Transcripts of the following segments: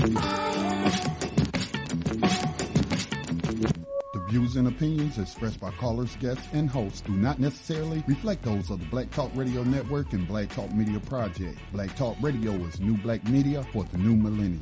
The views and opinions expressed by callers, guests, and hosts do not necessarily reflect those of the Black Talk Radio Network and Black Talk Media Project. Black Talk Radio is new black media for the new millennium.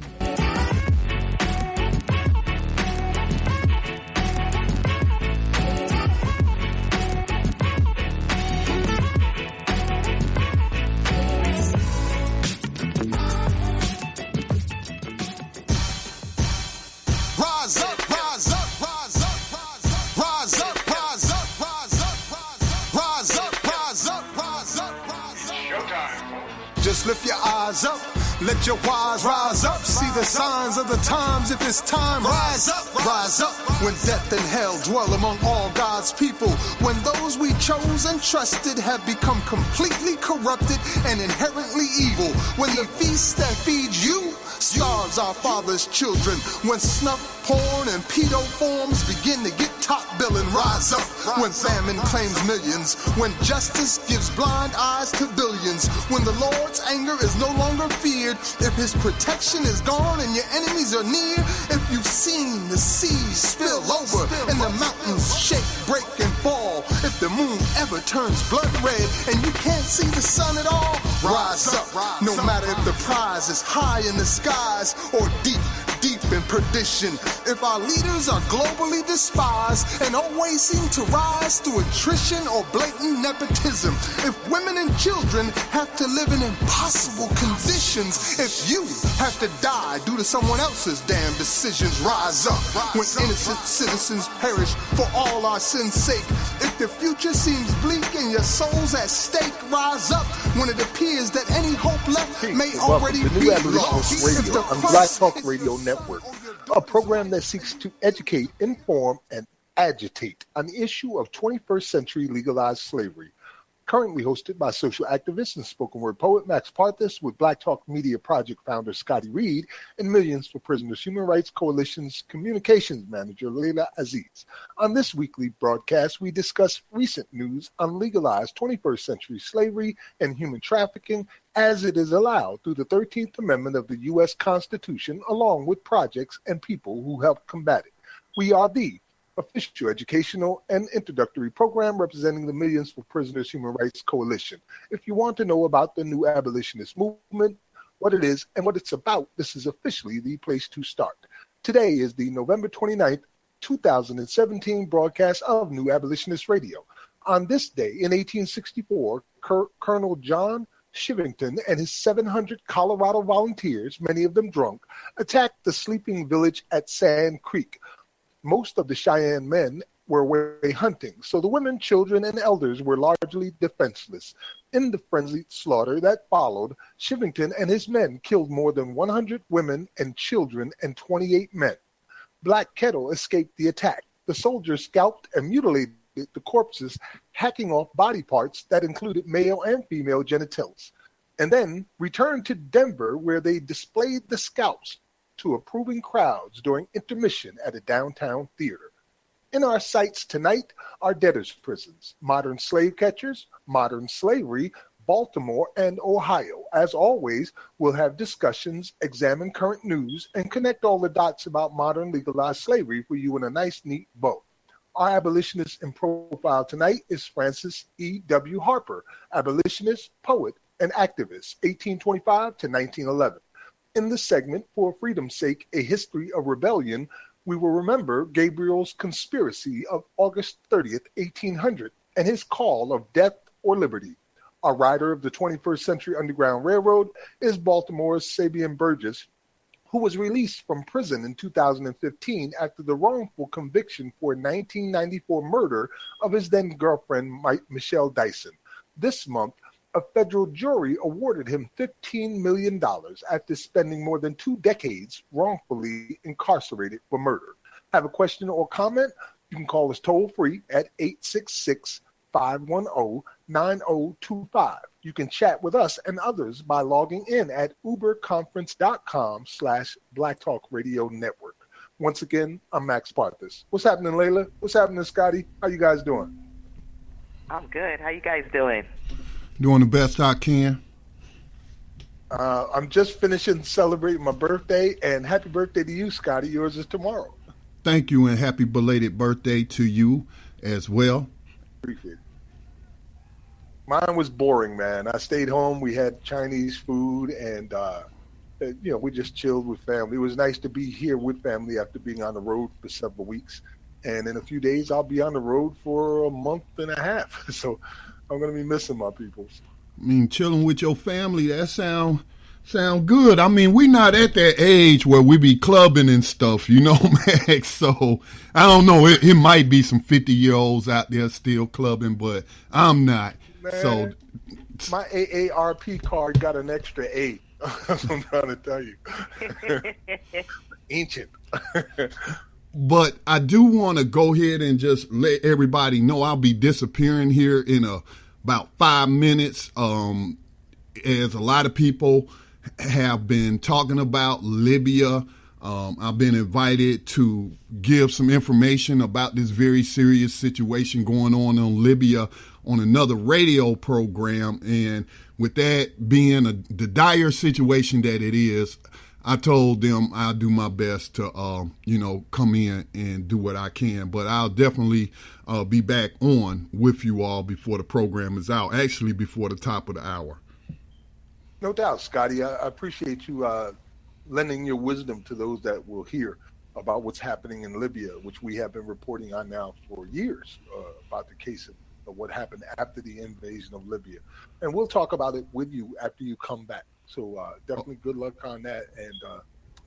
Lift your eyes up, let your wise rise up. See the signs of the times. If it's time, rise up, rise up. When death and hell dwell among all God's people, when those we chose and trusted have become completely corrupted and inherently evil, when the feast that feeds you starves our father's children, when snuff, porn, and pedo forms begin to get top billing, rise up. When famine claims millions, when justice gives blind eyes to billions, when the Lord's anger is no longer feared, if his protection is gone and your enemies are near, if you've seen the seas spill over and the mountains shake, break, and fall, if the moon ever turns blood red and you can't see the sun at all, rise up. No matter if the prize is high in the skies or deep in perdition, if our leaders are globally despised and always seem to rise through attrition or blatant nepotism, if women and children have to live in impossible conditions, if you have to die due to someone else's damn decisions, rise up. When innocent citizens perish for all our sins' sake, if the future seems bleak and your soul's at stake, rise up. When it appears that any hope left may already be lost, radio on Black Talk Radio Network, a program that seeks to educate, inform, and agitate on the issue of 21st century legalized slavery. Currently hosted by social activist and spoken word poet Max Parthas, with Black Talk Media Project founder Scotty Reed and Millions for Prisoners Human Rights Coalition's communications manager Layla Aziz. On this weekly broadcast, we discuss recent news on legalized 21st century slavery and human trafficking as it is allowed through the 13th Amendment of the U.S. Constitution, along with projects and people who help combat it. We are the official educational and introductory program representing the Millions for Prisoners Human Rights Coalition. If you want to know about the new abolitionist movement, what it is, and what it's about, this is officially the place to start. Today is the November 29th, 2017 broadcast of New Abolitionist Radio. On this day in 1864, Colonel John Chivington and his 700 Colorado volunteers, many of them drunk, attacked the sleeping village at Sand Creek. Most of the Cheyenne men were away hunting, so the women, children, and elders were largely defenseless. In the frenzied slaughter that followed, Chivington and his men killed more than 100 women and children and 28 men. Black Kettle escaped the attack. The soldiers scalped and mutilated the corpses, hacking off body parts that included male and female genitals, and then returned to Denver, where they displayed the scalps to approving crowds during intermission at a downtown theater. In our sights tonight are debtors' prisons, modern slave catchers, modern slavery, Baltimore and Ohio. As always, we'll have discussions, examine current news, and connect all the dots about modern legalized slavery for you in a nice, neat bow. Our abolitionist in profile tonight is Francis E. W. Harper, abolitionist, poet, and activist, 1825 to 1911. In this segment, For Freedom's Sake, A History of Rebellion, we will remember Gabriel's conspiracy of August 30th, 1800, and his call of death or liberty. Our rider of the 21st Century Underground Railroad is Baltimore's Sabian Burgess, who was released from prison in 2015 after the wrongful conviction for a 1994 murder of his then-girlfriend, Michelle Dyson. This month, a federal jury awarded him $15 million after spending more than 2 decades wrongfully incarcerated for murder. Have a question or comment? You can call us toll-free at 866-510-9025. You can chat with us and others by logging in at uberconference.com/Black Talk Radio Network. Once again, I'm Max Parthas. What's happening, Layla? What's happening, Scotty? How you guys doing? I'm good. How you guys doing? Doing the best I can. I'm just finishing celebrating my birthday, and happy birthday to you, Scotty. Yours is tomorrow. Thank you, and happy belated birthday to you as well. Appreciate it. Mine was boring, man. I stayed home. We had Chinese food, and we just chilled with family. It was nice to be here with family after being on the road for several weeks. And in a few days, I'll be on the road for a month and a half. So I'm going to be missing my peoples. I mean, chilling with your family, that sound good. I mean, we not at that age where we be clubbing and stuff, Max. So I don't know. It might be some 50-year-olds out there still clubbing, but I'm not. Man, so my AARP card got an extra 8. That's what I'm trying to tell you. Ancient. But I do want to go ahead and just let everybody know I'll be disappearing here in about 5 minutes. As a lot of people have been talking about Libya, I've been invited to give some information about this very serious situation going on in Libya on another radio program. And with that being the dire situation that it is, I told them I'll do my best to, come in and do what I can. But I'll definitely be back on with you all before the program is out, actually before the top of the hour. No doubt, Scotty. I appreciate you lending your wisdom to those that will hear about what's happening in Libya, which we have been reporting on now for years about the case of what happened after the invasion of Libya. And we'll talk about it with you after you come back. So definitely good luck on that, and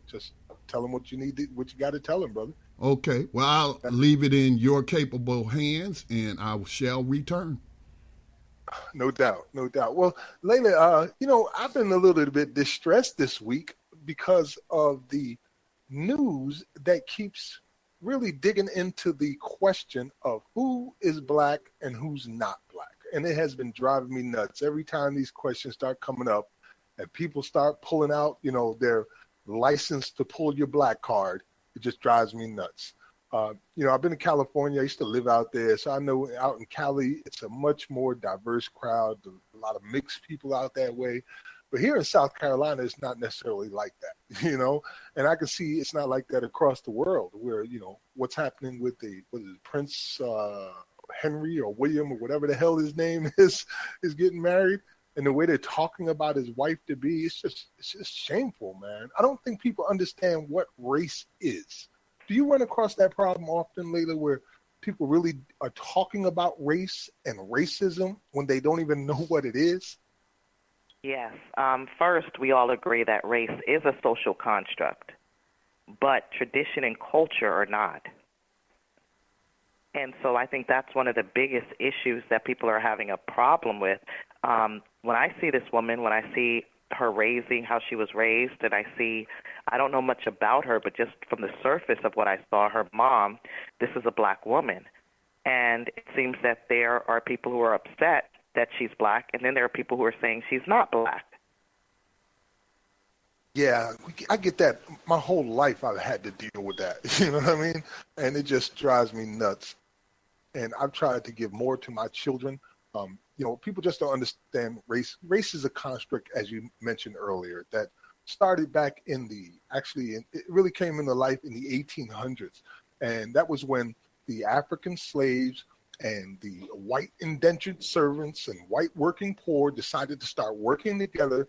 just tell them what you got to tell them, brother. Okay. Well, I'll leave it in your capable hands, and I shall return. No doubt. Well, Layla, I've been a little bit distressed this week because of the news that keeps really digging into the question of who is black and who's not black. And it has been driving me nuts every time these questions start coming up and people start pulling out, their license to pull your black card. It just drives me nuts. I've been in California. I used to live out there. So I know out in Cali, it's a much more diverse crowd, a lot of mixed people out that way. But here in South Carolina, it's not necessarily like that, and I can see it's not like that across the world where, what's happening with Prince Henry or William or whatever the hell his name is getting married. And the way they're talking about his wife to be, it's just shameful, man. I don't think people understand what race is. Do you run across that problem often, Layla, where people really are talking about race and racism when they don't even know what it is? Yes. First, we all agree that race is a social construct, but tradition and culture are not. And so I think that's one of the biggest issues that people are having a problem with. When I see this woman, when I see her raising, how she was raised, and I don't know much about her, but just from the surface of what I saw, her mom, this is a black woman. And it seems that there are people who are upset that she's black, and then there are people who are saying she's not black. Yeah, I get that. My whole life I've had to deal with that. You know what I mean? And it just drives me nuts. And I've tried to give more to my children. People just don't understand race. Race is a construct, as you mentioned earlier, that started back it really came into life in the 1800s. And that was when the African slaves and the white indentured servants and white working poor decided to start working together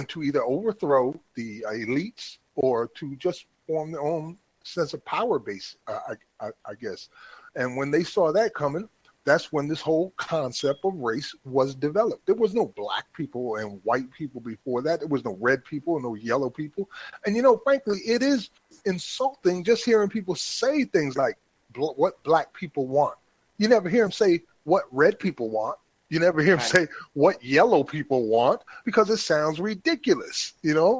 to either overthrow the elites or to just form their own sense of power base, I guess. And when they saw that coming, that's when this whole concept of race was developed. There was no black people and white people before that. There was no red people, no yellow people. And, frankly, it is insulting just hearing people say things like what black people want. You never hear them say what red people want. You never hear them say what yellow people want because it sounds ridiculous, And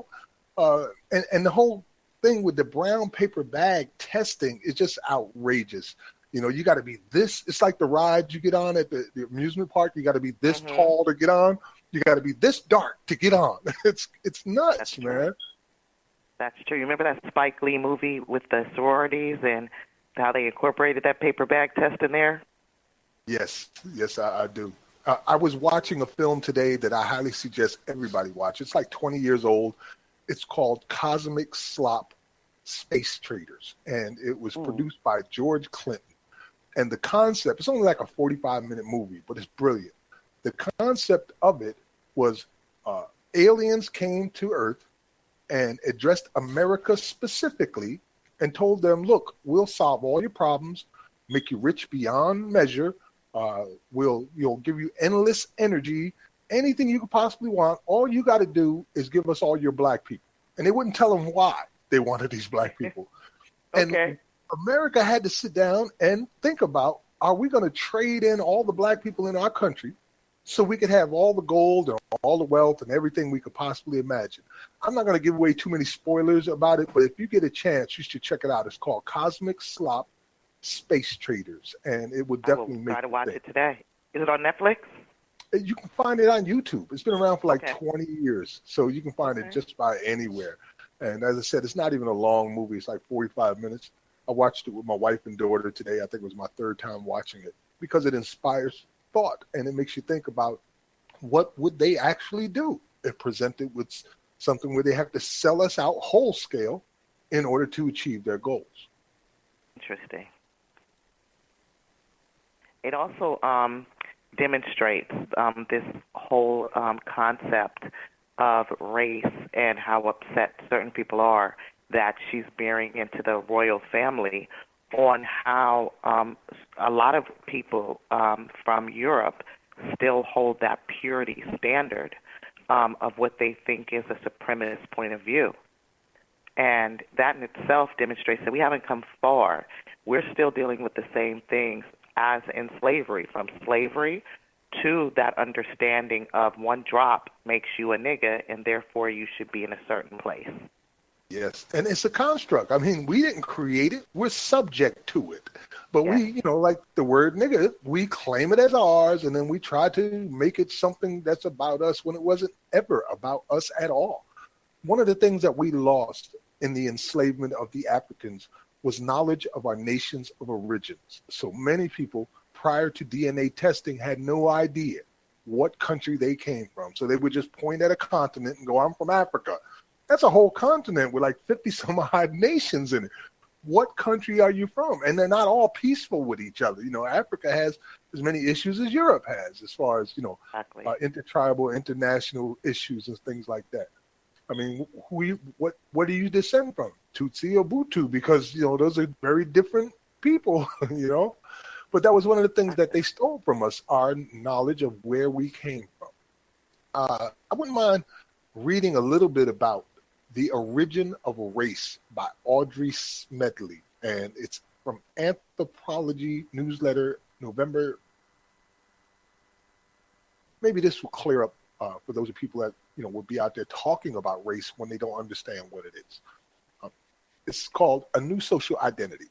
the whole thing with the brown paper bag testing is just outrageous. You got to be this. It's like the ride you get on at the amusement park. You got to be this tall to get on. You got to be this dark to get on. It's nuts, That's man. True. That's true. You remember that Spike Lee movie with the sororities and how they incorporated that paper bag test in there? Yes, I do. I was watching a film today that I highly suggest everybody watch. It's like 20 years old. It's called Cosmic Slop Space Traders, and it was produced by George Clinton. And the concept, it's only like a 45-minute movie, but it's brilliant. The concept of it was aliens came to Earth and addressed America specifically and told them, look, we'll solve all your problems, make you rich beyond measure, you'll give you endless energy, anything you could possibly want. All you got to do is give us all your black people. And they wouldn't tell them why they wanted these black people. And America had to sit down and think about, are we going to trade in all the black people in our country so we could have all the gold and all the wealth and everything we could possibly imagine? I'm not going to give away too many spoilers about it, but if you get a chance, you should check it out. It's called Cosmic Slop Space Traders, and it would definitely make you try to watch it today. Is it on Netflix? You can find it on YouTube. It's been around for like 20 years, so you can find it just about anywhere. And as I said, it's not even a long movie. It's like 45 minutes. I watched it with my wife and daughter today. I think it was my third time watching it because it inspires thought and it makes you think about what would they actually do if presented with something where they have to sell us out whole scale in order to achieve their goals. Interesting. It also demonstrates this whole concept of race and how upset certain people are that she's marrying into the royal family, on how a lot of people from Europe still hold that purity standard of what they think is a supremacist point of view. And that in itself demonstrates that we haven't come far. We're still dealing with the same things as in slavery, from slavery to that understanding of one drop makes you a nigga and therefore you should be in a certain place. Yes, and it's a construct. I mean, we didn't create it. We're subject to it. But we, like the word nigga, we claim it as ours, and then we try to make it something that's about us when it wasn't ever about us at all. One of the things that we lost in the enslavement of the Africans was knowledge of our nations of origins. So many people prior to DNA testing had no idea what country they came from. So they would just point at a continent and go, I'm from Africa. That's a whole continent with like 50 some odd nations in it. What country are you from? And they're not all peaceful with each other. Africa has as many issues as Europe has as far as, intertribal, international issues and things like that. I mean, what do you descend from? Tutsi or Hutu? Because, those are very different people, But that was one of the things that they stole from us, our knowledge of where we came from. I wouldn't mind reading a little bit about The Origin of a Race by Audrey Smedley. And it's from Anthropology Newsletter, November. Maybe this will clear up for those of people that, will be out there talking about race when they don't understand what it is. It's called A New Social Identity.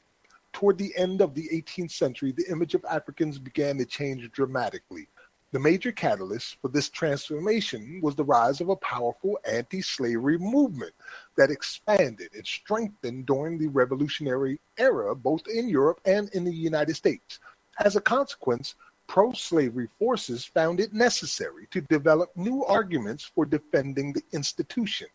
Toward the end of the 18th century, the image of Africans began to change dramatically. The major catalyst for this transformation was the rise of a powerful anti-slavery movement that expanded and strengthened during the Revolutionary era, both in Europe and in the United States. As a consequence, pro-slavery forces found it necessary to develop new arguments for defending the institution.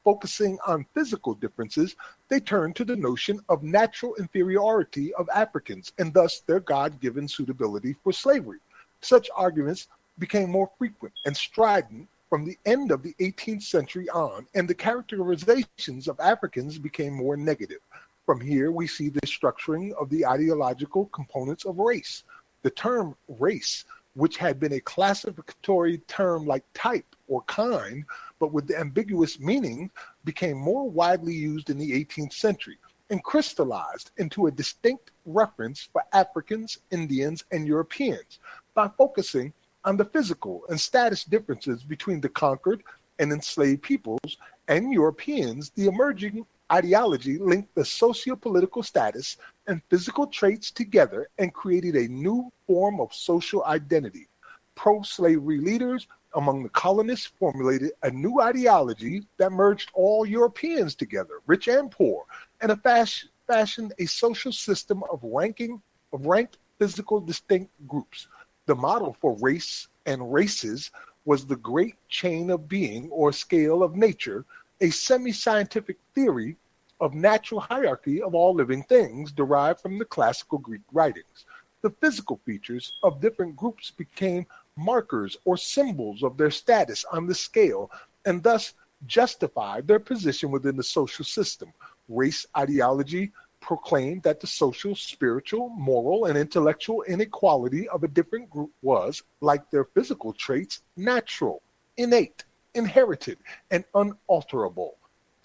Focusing on physical differences, they turned to the notion of natural inferiority of Africans and thus their God-given suitability for slavery. Such arguments became more frequent and strident from the end of the 18th century on, and the characterizations of Africans became more negative. From here, we see the structuring of the ideological components of race. The term race, which had been a classificatory term like type or kind, but with the ambiguous meaning, became more widely used in the 18th century and crystallized into a distinct reference for Africans, Indians, and Europeans. By focusing on the physical and status differences between the conquered and enslaved peoples and Europeans, the emerging ideology linked the socio-political status and physical traits together and created a new form of social identity. Pro-slavery leaders among the colonists formulated a new ideology that merged all Europeans together, rich and poor, and fashioned a social system of ranked physical distinct groups. The model for race and races was the great chain of being or scale of nature, a semi-scientific theory of natural hierarchy of all living things derived from the classical Greek writings. The physical features of different groups became markers or symbols of their status on the scale and thus justified their position within the social system. Race ideology proclaimed that the social, spiritual, moral, and intellectual inequality of a different group was, like their physical traits, natural, innate, inherited, and unalterable.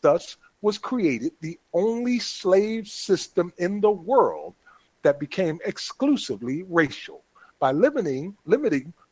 Thus was created the only slave system in the world that became exclusively racial. By limiting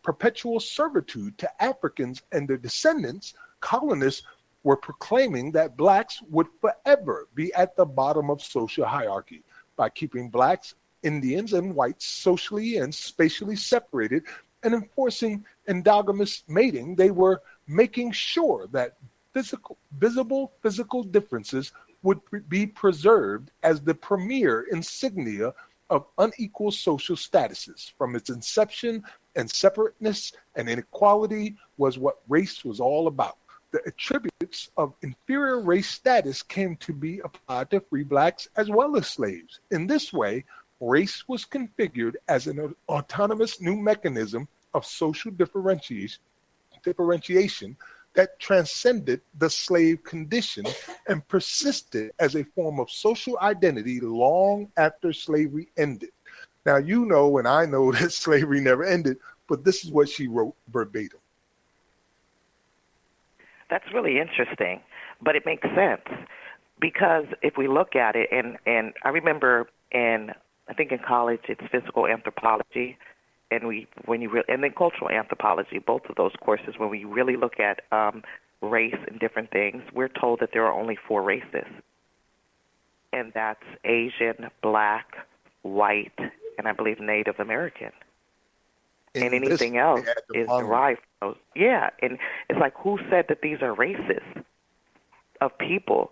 perpetual servitude to Africans and their descendants, colonists were proclaiming that blacks would forever be at the bottom of social hierarchy. By keeping blacks, Indians, and whites socially and spatially separated and enforcing endogamous mating, they were making sure that visible physical differences would be preserved as the premier insignia of unequal social statuses. From its inception, and separateness and inequality was what race was all about. The attributes of inferior race status came to be applied to free blacks as well as slaves. In this way, race was configured as an autonomous new mechanism of social differentiation that transcended the slave condition and persisted as a form of social identity long after slavery ended. Now, you know, and I know that slavery never ended, but this is what she wrote verbatim. That's really interesting, but it makes sense because if we look at it, and I remember I think in college it's physical anthropology, and and then cultural anthropology, both of those courses, when we really look at race and different things, we're told that there are only 4 races, and that's Asian, Black, White, and I believe Native American. And anything else is derived from those. Yeah, and it's like, who said that these are races of people?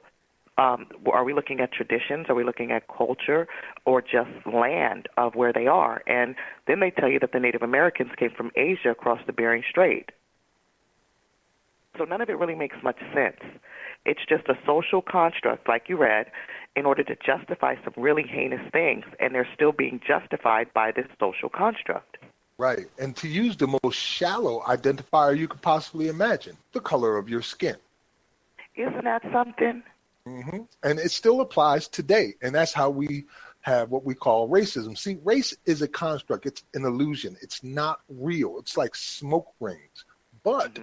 Are we looking at traditions? Are we looking at culture, or just land of where they are? And then they tell you that the Native Americans came from Asia across the Bering Strait. So none of it really makes much sense. It's just a social construct, like you read, in order to justify some really heinous things, and they're still being justified by this social construct. Right, and to use the most shallow identifier you could possibly imagine, the color of your skin. Isn't that something? Mm-hmm. And it still applies today, and that's how we have what we call racism. See, race is a construct. It's an illusion. It's not real. It's like smoke rings. But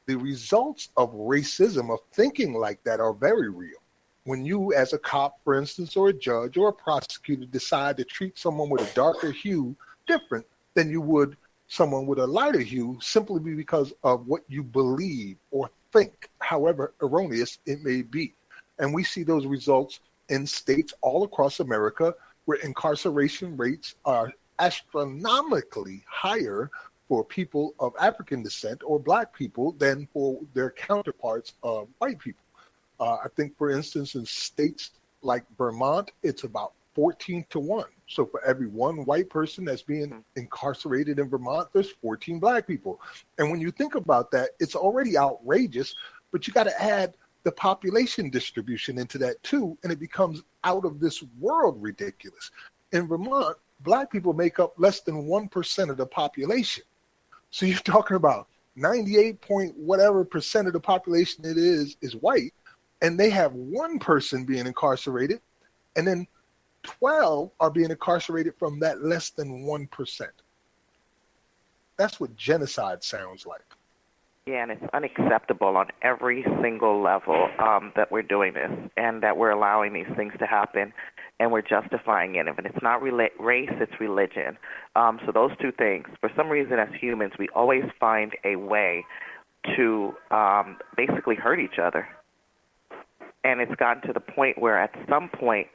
the results of racism, of thinking like that, are very real. When you, as a cop, for instance, or a judge or a prosecutor, decide to treat someone with a darker hue different than you would someone with a lighter hue, simply because of what you believe or think, however erroneous it may be. And we see those results in states all across America where incarceration rates are astronomically higher for people of African descent or Black people than for their counterparts of white people. I think, for instance, in states like Vermont, it's about 14-1. So for every one white person that's being incarcerated in Vermont, there's 14 Black people. And when you think about that, it's already outrageous, but you got to add the population distribution into that too, and it becomes out of this world ridiculous. In Vermont, Black people make up less than 1% of the population. So you're talking about 98 point whatever percent of the population it is white, and they have one person being incarcerated, and then 12 are being incarcerated from that less than 1%. That's what genocide sounds like. Yeah, and it's unacceptable on every single level that we're doing this and that we're allowing these things to happen and we're justifying it. And it's not race, it's religion. So those two things, for some reason as humans, we always find a way to basically hurt each other. And it's gotten to the point where at some point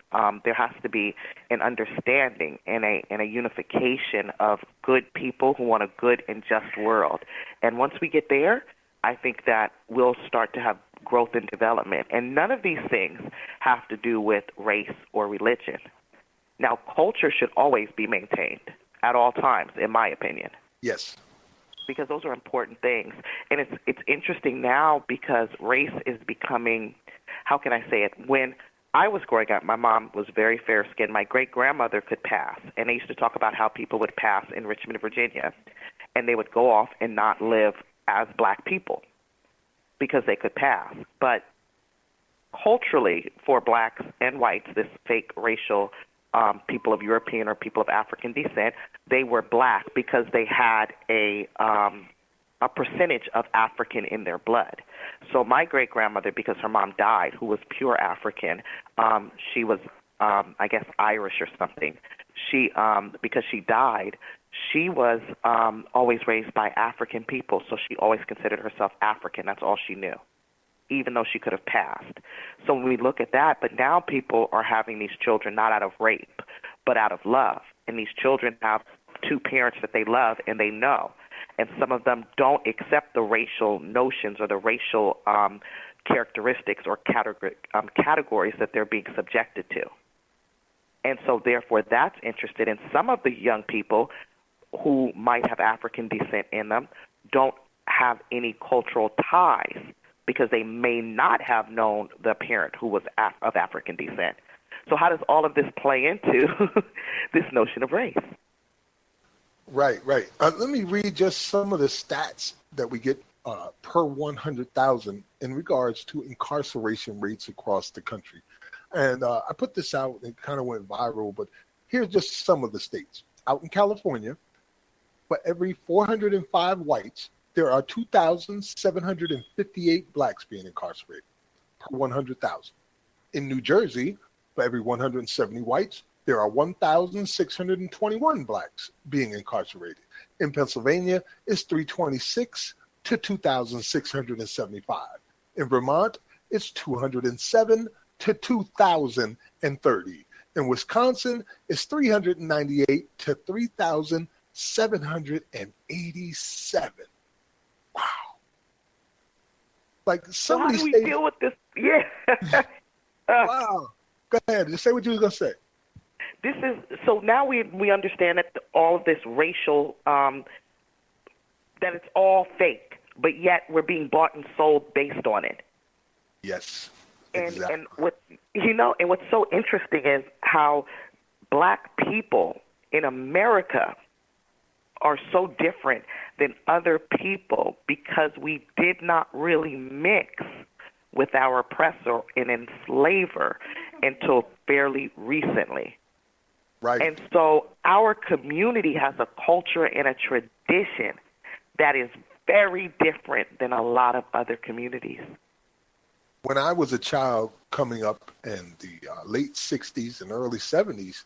there has to be an understanding and a unification of good people who want a good and just world. And once we get there, I think that we'll start to have growth and development. And none of these things have to do with race or religion. Now, culture should always be maintained at all times, in my opinion. Yes. because those are important things. And it's interesting now because race is becoming, how can I say it? When I was growing up, my mom was very fair-skinned. My great-grandmother could pass, and they used to talk about how people would pass in Richmond, Virginia, and they would go off and not live as black people because they could pass. But culturally, for blacks and whites, this fake racial people of European or people of African descent, they were black because they had a percentage of African in their blood. So my great-grandmother, because her mom died, who was pure African, she was, I guess, Irish or something. She, because she died, she was always raised by African people, so she always considered herself African. That's all she knew, even though she could have passed. So when we look at that, but now people are having these children not out of rape, but out of love. And these children have two parents that they love and they know. And some of them don't accept the racial notions or the racial characteristics or categories that they're being subjected to. And so therefore that's interested in some of the young people who might have African descent in them don't have any cultural ties because they may not have known the parent who was of African descent. So how does all of this play into this notion of race? Right. Let me read just some of the stats that we get per 100,000 in regards to incarceration rates across the country. And I put this out and it kind of went viral, but here's just some of the states. Out in California, for every 405 whites, there are 2,758 blacks being incarcerated per 100,000. In New Jersey, for every 170 whites, there are 1,621 blacks being incarcerated. In Pennsylvania, it's 326 to 2,675. In Vermont, it's 207 to 2,030. In Wisconsin, it's 398 to 3,787. Wow. Like so how do we deal with this? Yeah. Wow. Go ahead. Just say what you were going to say. This is so now we understand that all of this racial that it's all fake, but yet we're being bought and sold based on it. Yes. Exactly. And what's so interesting is how black people in America are so different than other people because we did not really mix with our oppressor and enslaver until fairly recently. Right. And so our community has a culture and a tradition that is very different than a lot of other communities. When I was a child coming up in the late 60s and early 70s,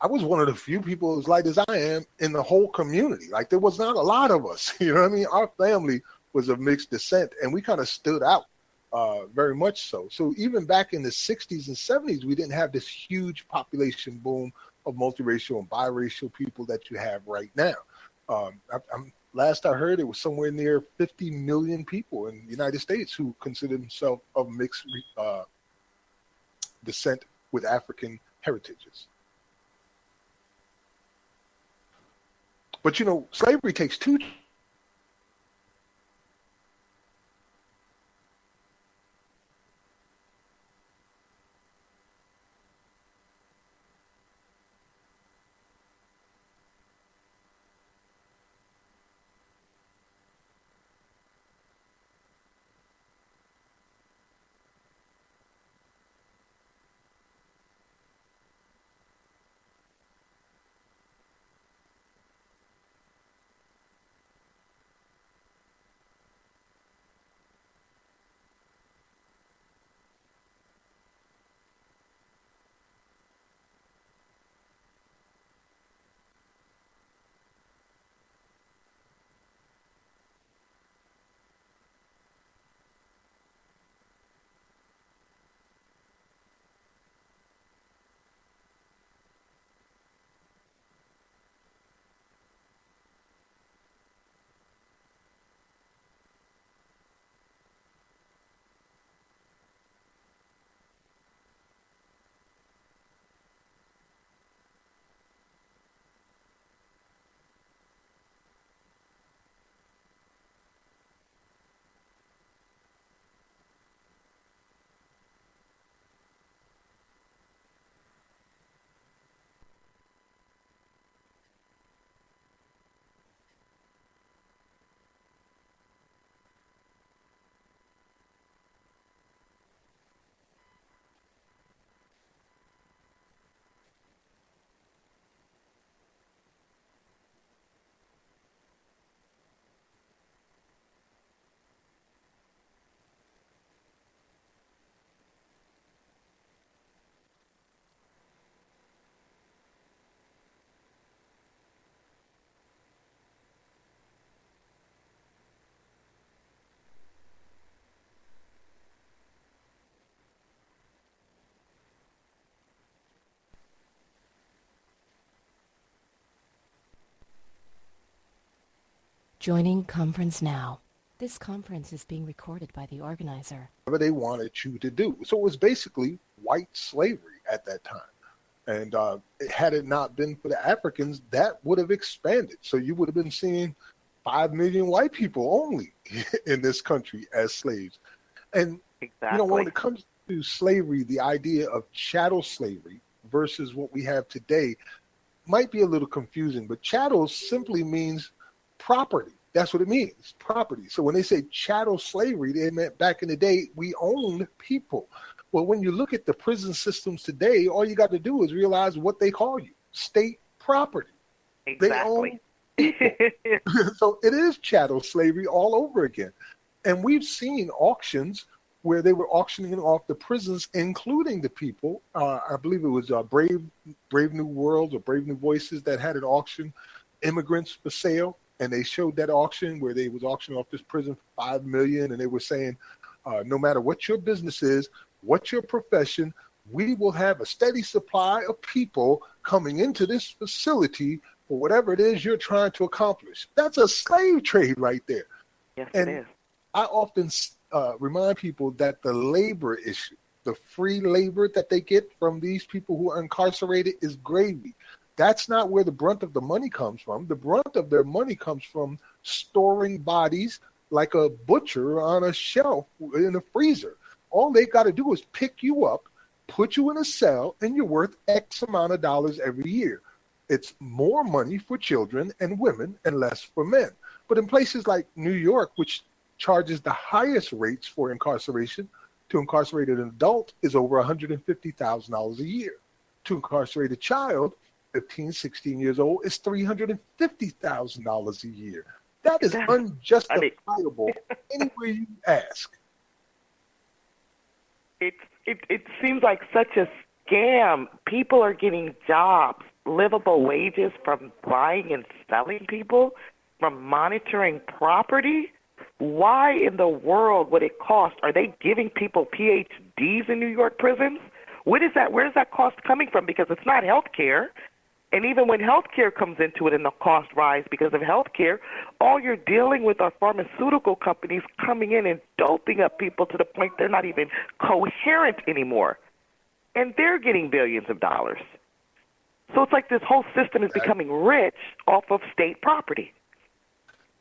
I was one of the few people as light as I am in the whole community. Like, there was not a lot of us. You know what I mean? Our family was of mixed descent, and we kind of stood out very much so. So even back in the 60s and 70s, we didn't have this huge population boom of multiracial and biracial people that you have right now. Last I heard, it was somewhere near 50 million people in the United States who consider themselves of mixed descent with African heritages. But, slavery takes two. Joining conference now. This conference is being recorded by the organizer. Whatever they wanted you to do. So it was basically white slavery at that time. And had it not been for the Africans, that would have expanded. So you would have been seeing 5 million white people only in this country as slaves. And, when it comes to slavery, the idea of chattel slavery versus what we have today might be a little confusing, but chattel simply means property. That's what it means, property. So when they say chattel slavery, they meant back in the day, we owned people. Well, when you look at the prison systems today, all you got to do is realize what they call you, state property. Exactly. They own. So it is chattel slavery all over again. And we've seen auctions where they were auctioning off the prisons, including the people. I believe it was Brave New Worlds or Brave New Voices that had an auction, immigrants for sale. And they showed that auction where they was auctioning off this prison for $5 million. And they were saying, no matter what your business is, what your profession, we will have a steady supply of people coming into this facility for whatever it is you're trying to accomplish. That's a slave trade right there. Yes, and it is. I often remind people that the labor issue, the free labor that they get from these people who are incarcerated is gravy. That's not where the brunt of the money comes from. The brunt of their money comes from storing bodies like a butcher on a shelf in a freezer. All they got to do is pick you up, put you in a cell, and you're worth X amount of dollars every year. It's more money for children and women and less for men. But in places like New York, which charges the highest rates for incarceration, to incarcerate an adult is over $150,000 a year. To incarcerate a child, 15, 16 years old, is $350,000 a year. That is unjustifiable anywhere you ask. It seems like such a scam. People are getting jobs, livable wages from buying and selling people, from monitoring property. Why in the world would it cost? Are they giving people PhDs in New York prisons? Where is that cost coming from? Because it's not health care. And even when health care comes into it and the cost rise because of health care, all you're dealing with are pharmaceutical companies coming in and doping up people to the point they're not even coherent anymore. And they're getting billions of dollars. So it's like this whole system is becoming rich off of state property.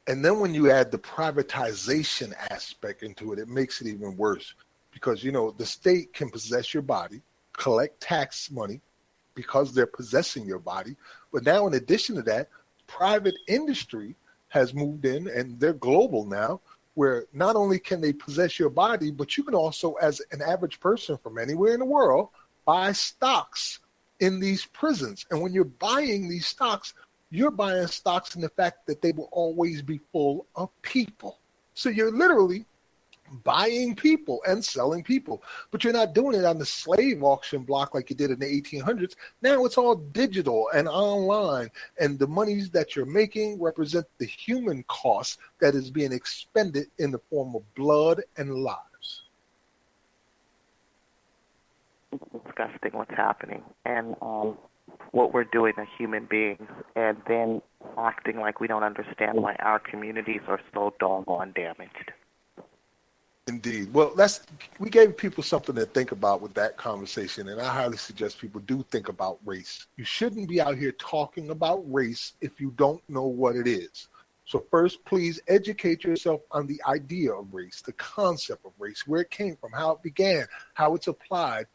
And then when you add the privatization aspect into it, it makes it even worse because, the state can possess your body, collect tax money because they're possessing your body. But now in addition to that, private industry has moved in and they're global now, where not only can they possess your body, but you can also, as an average person from anywhere in the world, buy stocks in these prisons. And when you're buying these stocks, you're buying stocks in the fact that they will always be full of people. So you're literally buying people and selling people, but you're not doing it on the slave auction block like you did in the 1800s. Now it's all digital and online, and the monies that you're making represent the human cost that is being expended in the form of blood and lives. It's disgusting what's happening and what we're doing as human beings, and then acting like we don't understand why our communities are so doggone damaged. Indeed. Well, we gave people something to think about with that conversation, and I highly suggest people do think about race. You shouldn't be out here talking about race if you don't know what it is. So first, please educate yourself on the idea of race, the concept of race, where it came from, how it began, how it's applied,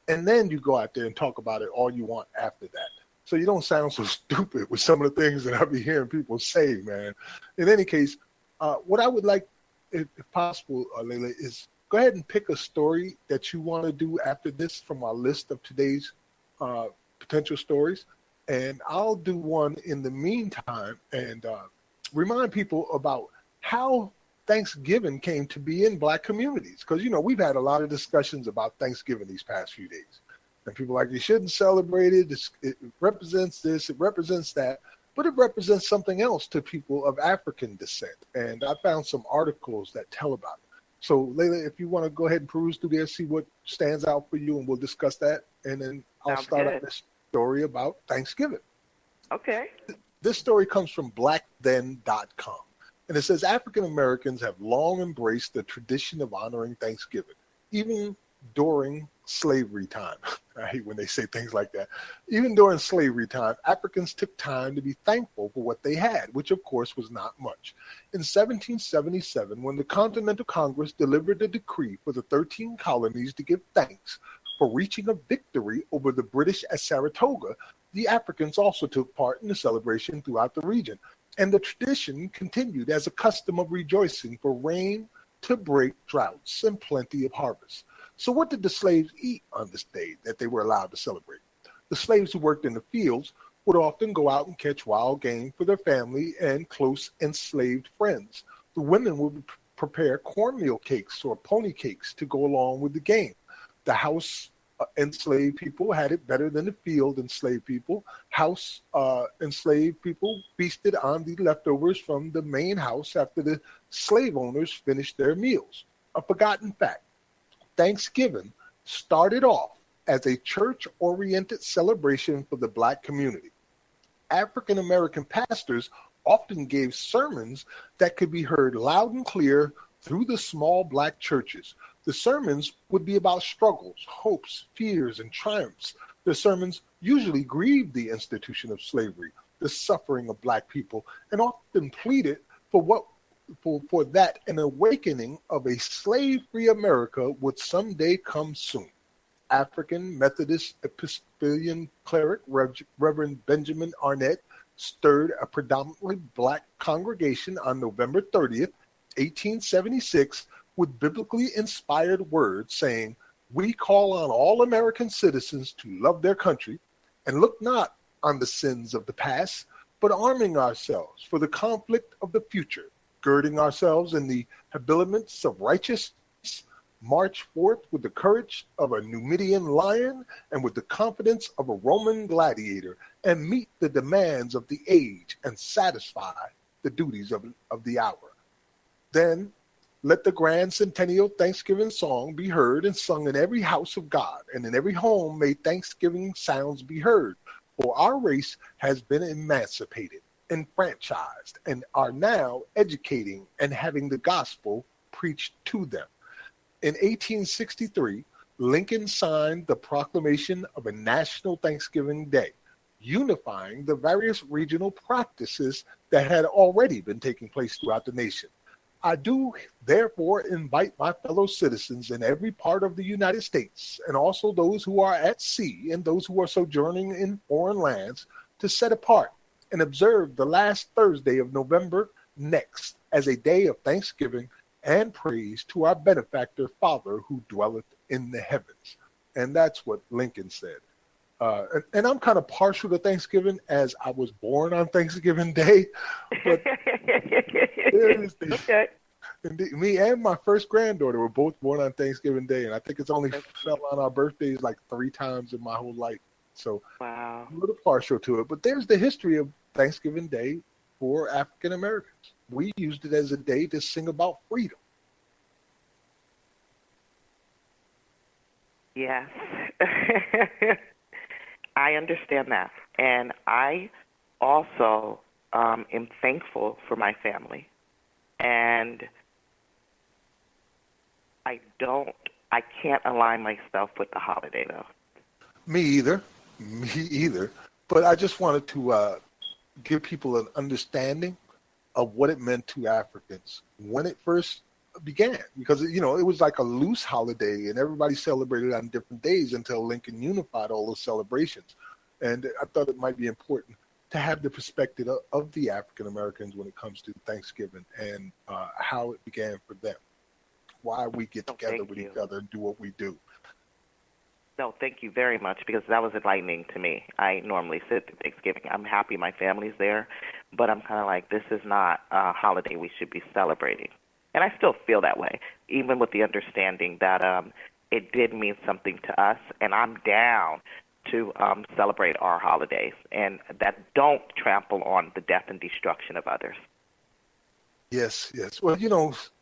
and then you go out there and talk about it all you want after that. So you don't sound so stupid with some of the things that I be hearing people say, man. In any case, what I would like, if possible, Layla, is go ahead and pick a story that you want to do after this from our list of today's potential stories. And I'll do one in the meantime and remind people about how Thanksgiving came to be in Black communities. Because, we've had a lot of discussions about Thanksgiving these past few days. And people are like, you shouldn't celebrate it. It represents this, it represents that. But it represents something else to people of African descent. And I found some articles that tell about it. So, Layla, if you want to go ahead and peruse through there, see what stands out for you, and we'll discuss that. And then I'll start out this story about Thanksgiving. Okay. This story comes from blackthen.com. And it says African Americans have long embraced the tradition of honoring Thanksgiving, even during slavery time. I hate when they say things like that. Even during slavery time, Africans took time to be thankful for what they had, which of course was not much. In 1777, when the Continental Congress delivered a decree for the 13 colonies to give thanks for reaching a victory over the British at Saratoga, the Africans also took part in the celebration throughout the region. And the tradition continued as a custom of rejoicing for rain to break droughts and plenty of harvest. So what did the slaves eat on this day that they were allowed to celebrate? The slaves who worked in the fields would often go out and catch wild game for their family and close enslaved friends. The women would prepare cornmeal cakes or pony cakes to go along with the game. The house enslaved people had it better than the field enslaved people. House enslaved people feasted on the leftovers from the main house after the slave owners finished their meals. A forgotten fact. Thanksgiving started off as a church-oriented celebration for the Black community. African American pastors often gave sermons that could be heard loud and clear through the small Black churches. The sermons would be about struggles, hopes, fears, and triumphs. The sermons usually grieved the institution of slavery, the suffering of Black people, and often pleaded for that an awakening of a slave-free America would someday come soon. African Methodist Episcopalian cleric Reverend Benjamin Arnett stirred a predominantly Black congregation on November 30th, 1876, with biblically inspired words saying, "We call on all American citizens to love their country and look not on the sins of the past, but arming ourselves for the conflict of the future, girding ourselves in the habiliments of righteousness, march forth with the courage of a Numidian lion and with the confidence of a Roman gladiator, and meet the demands of the age and satisfy the duties of the hour. Then let the grand centennial Thanksgiving song be heard and sung in every house of God, and in every home may Thanksgiving sounds be heard, for our race has been emancipated, enfranchised, and are now educating and having the gospel preached to them." In 1863, Lincoln signed the proclamation of a National Thanksgiving Day, unifying the various regional practices that had already been taking place throughout the nation. I do therefore invite my fellow citizens in every part of the United States, and also those who are at sea and those who are sojourning in foreign lands, to set apart and observe the last Thursday of November next as a day of thanksgiving and praise to our benefactor Father who dwelleth in the heavens. And that's what Lincoln said. And I'm kind of partial to Thanksgiving as I was born on Thanksgiving Day. But okay. Me and my first granddaughter were both born on Thanksgiving Day, and I think it's only fell on our birthdays like 3 times in my whole life. So wow. I'm a little partial to it. But there's the history of Thanksgiving Day for African Americans. We used it as a day to sing about freedom. Yes. I understand that. And I also am thankful for my family. And I can't align myself with the holiday, though. Me either. But I just wanted to give people an understanding of what it meant to Africans when it first began. Because, it was like a loose holiday and everybody celebrated on different days until Lincoln unified all those celebrations. And I thought it might be important to have the perspective of the African Americans when it comes to Thanksgiving and how it began for them. Why we get together with each other and do what we do. No, thank you very much, because that was enlightening to me. I normally sit through Thanksgiving. I'm happy my family's there, but I'm kind of like, this is not a holiday we should be celebrating. And I still feel that way, even with the understanding that it did mean something to us, and I'm down to celebrate our holidays and that don't trample on the death and destruction of others. Yes. Well,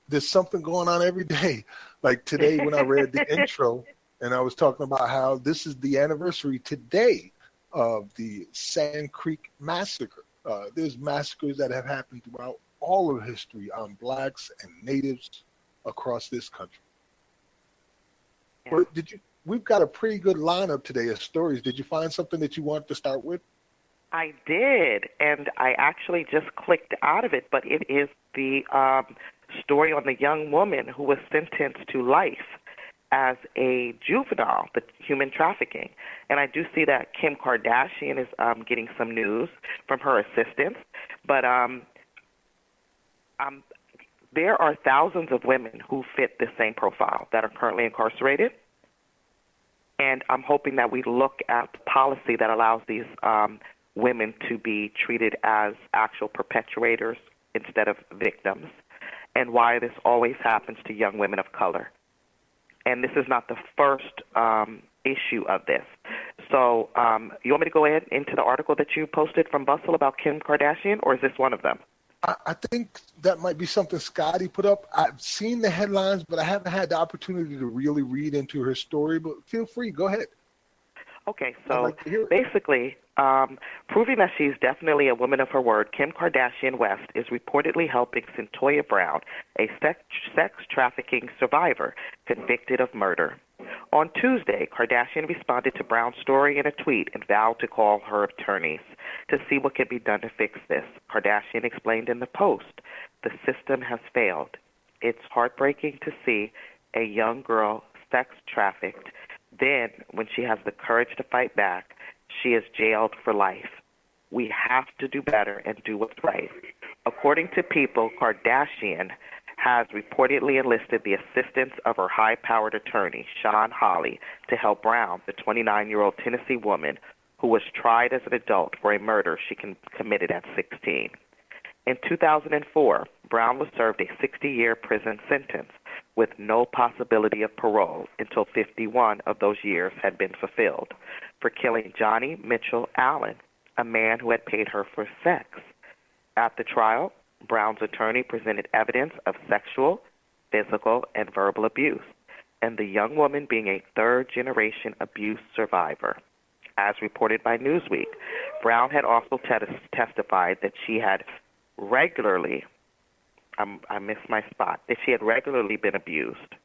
there's something going on every day. Like today when I read the intro and I was talking about how this is the anniversary today of the Sand Creek Massacre. There's massacres that have happened throughout all of history on blacks and natives across this country. Yeah. Well, we've got a pretty good lineup today of stories. Did you find something that you want to start with? I did, and I actually just clicked out of it, but it is the story on the young woman who was sentenced to life as a juvenile, the human trafficking. And I do see that Kim Kardashian is getting some news from her assistants, but there are thousands of women who fit the same profile that are currently incarcerated, and I'm hoping that we look at the policy that allows these women to be treated as actual perpetuators instead of victims, and why this always happens to young women of color. And this is not the first issue of this. So you want me to go ahead into the article that you posted from Bustle about Kim Kardashian, or is this one of them? I think that might be something Scotty put up. I've seen the headlines, but I haven't had the opportunity to really read into her story. But feel free, go ahead. Okay, so basically, proving that she's definitely a woman of her word, Kim Kardashian West is reportedly helping Centoya Brown, a sex trafficking survivor convicted of murder. On Tuesday, Kardashian responded to Brown's story in a tweet and vowed to call her attorneys to see what can be done to fix this. Kardashian explained in the post, "The system has failed. It's heartbreaking to see a young girl sex trafficked. Then, when she has the courage to fight back, she is jailed for life. We have to do better and do what's right." According to People, Kardashian has reportedly enlisted the assistance of her high-powered attorney, Sean Hawley, to help Brown, the 29-year-old Tennessee woman who was tried as an adult for a murder she committed at 16. In 2004, Brown was served a 60-year prison sentence with no possibility of parole until 51 of those years had been fulfilled for killing Johnny Mitchell Allen, a man who had paid her for sex. At the trial, Brown's attorney presented evidence of sexual, physical, and verbal abuse, and the young woman being a third-generation abuse survivor. As reported by Newsweek, Brown had also testified that she had regularly, I missed my spot, that she had regularly been abused,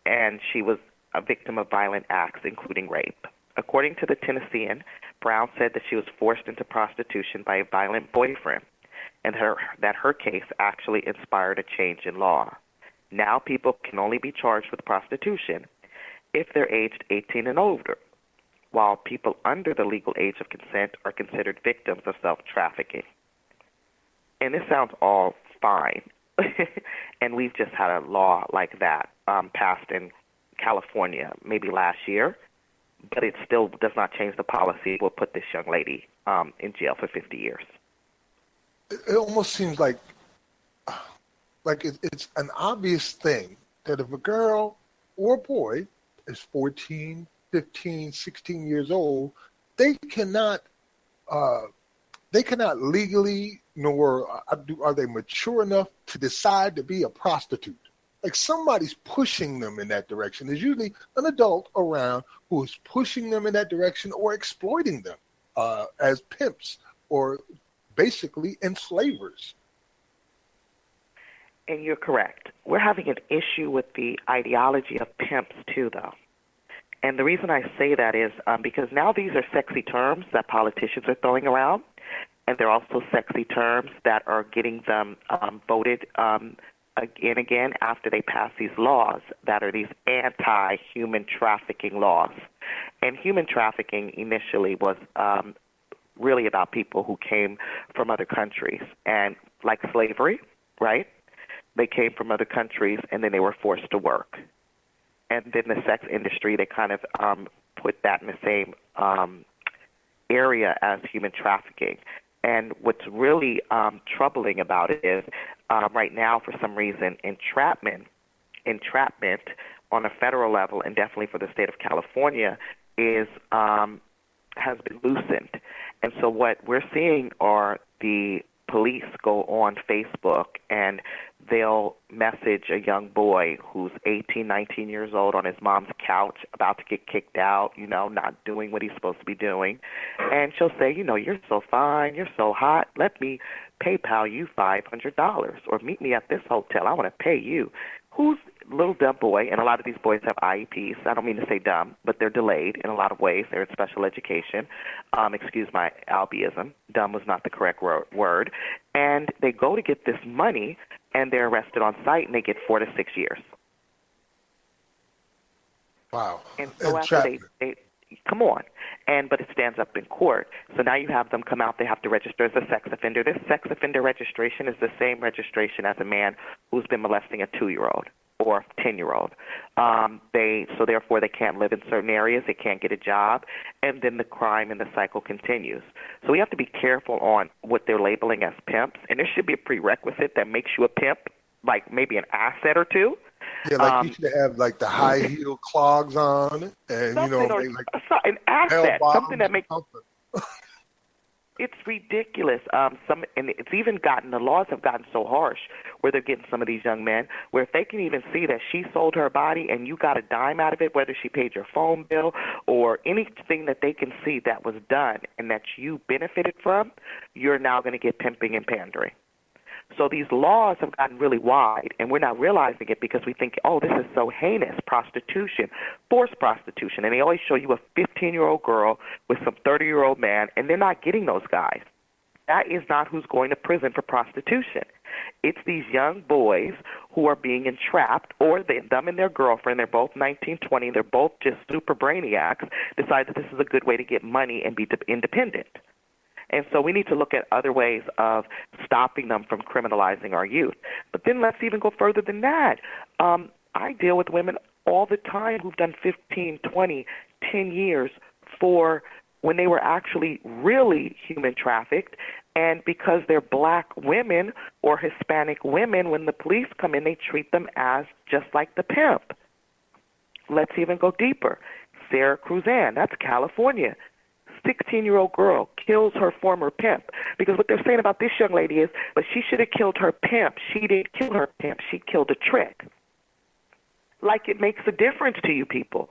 and she was a victim of violent acts, including rape. According to the Tennessean, Brown said that she was forced into prostitution by a violent boyfriend, and that her case actually inspired a change in law. Now people can only be charged with prostitution if they're aged 18 and older, while people under the legal age of consent are considered victims of self-trafficking. And this sounds all fine, and we've just had a law like that passed in California maybe last year, but it still does not change the policy. It will put this young lady in jail for 50 years. It almost seems like it's an obvious thing that if a girl or a boy is 14, 15, 16 years old, they cannot legally, nor are they mature enough to decide to be a prostitute. Like somebody's pushing them in that direction. There's usually an adult around who is pushing them in that direction or exploiting them as pimps or basically enslavers. And you're correct. We're having an issue with the ideology of pimps too, though. And the reason I say that is because now these are sexy terms that politicians are throwing around, and they're also sexy terms that are getting them voted again after they pass these laws that are these anti-human trafficking laws. And human trafficking initially was really about people who came from other countries, and like slavery, right? They came from other countries and then they were forced to work. And then the sex industry, they kind of put that in the same area as human trafficking. And what's really troubling about it is right now, for some reason, entrapment on a federal level, and definitely for the state of California, is has been loosened. And so what we're seeing are the police go on Facebook and they'll message a young boy who's 18, 19 years old on his mom's couch, about to get kicked out, not doing what he's supposed to be doing. And she'll say, you're so fine, you're so hot, let me PayPal you $500 or meet me at this hotel. I want to pay you. Who's little dumb boy, and a lot of these boys have IEPs. I don't mean to say dumb, but they're delayed in a lot of ways. They're in special education. Excuse my albiism. Dumb was not the correct word. And they go to get this money, and they're arrested on site, and they get 4 to 6 years. Wow. And so after they come on, but it stands up in court. So now you have them come out. They have to register as a sex offender. This sex offender registration is the same registration as a man who's been molesting a 2-year-old or 10-year-old. So therefore they can't live in certain areas. They can't get a job, and then the crime and the cycle continues. So we have to be careful on what they're labeling as pimps, and there should be a prerequisite that makes you a pimp, like maybe an asset or two. Yeah, like you should have like the high heel clogs on, and like an asset, something that makes. It's ridiculous. And it's even the laws have gotten so harsh where they're getting some of these young men where if they can even see that she sold her body and you got a dime out of it, whether she paid your phone bill or anything that they can see that was done and that you benefited from, you're now going to get pimping and pandering. So these laws have gotten really wide, and we're not realizing it because we think, oh, this is so heinous, prostitution, forced prostitution. And they always show you a 15-year-old girl with some 30-year-old man, and they're not getting those guys. That is not who's going to prison for prostitution. It's these young boys who are being entrapped, or them and their girlfriend, they're both 19, 20, they're both just super brainiacs, decide that this is a good way to get money and be independent. And so we need to look at other ways of stopping them from criminalizing our youth. But then let's even go further than that. I deal with women all the time who've done 15, 20, 10 years for when they were actually really human trafficked. And because they're black women or Hispanic women, when the police come in, they treat them as just like the pimp. Let's even go deeper. Sarah Cruzan, that's California. 16-year-old girl kills her former pimp because what they're saying about this young lady is, but she should have killed her pimp. She didn't kill her pimp. She killed a trick. Like it makes a difference to you people.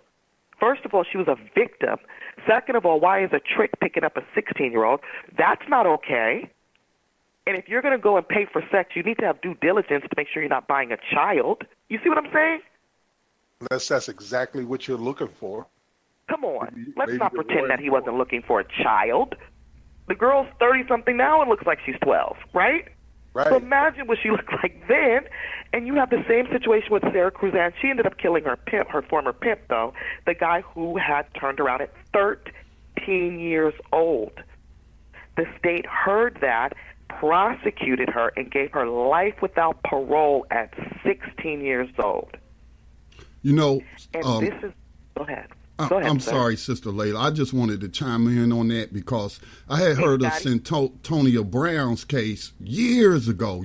First of all, she was a victim. Second of all, why is a trick picking up a 16-year-old? That's not okay. And if you're going to go and pay for sex, you need to have due diligence to make sure you're not buying a child. You see what I'm saying? That's exactly what you're looking for. Come on. Let's not pretend that he wasn't looking for a child. The girl's 30-something now and looks like she's 12, right? Right. So imagine what she looked like then, and you have the same situation with Sarah Cruzan. She ended up killing her pimp, her former pimp, though, the guy who had turned around at 13 years old. The state heard that, prosecuted her, and gave her life without parole at 16 years old. You know, and this is... Go ahead. I'm sorry, Sister Layla. I just wanted to chime in on that because I had heard of Santonio Brown's case years ago.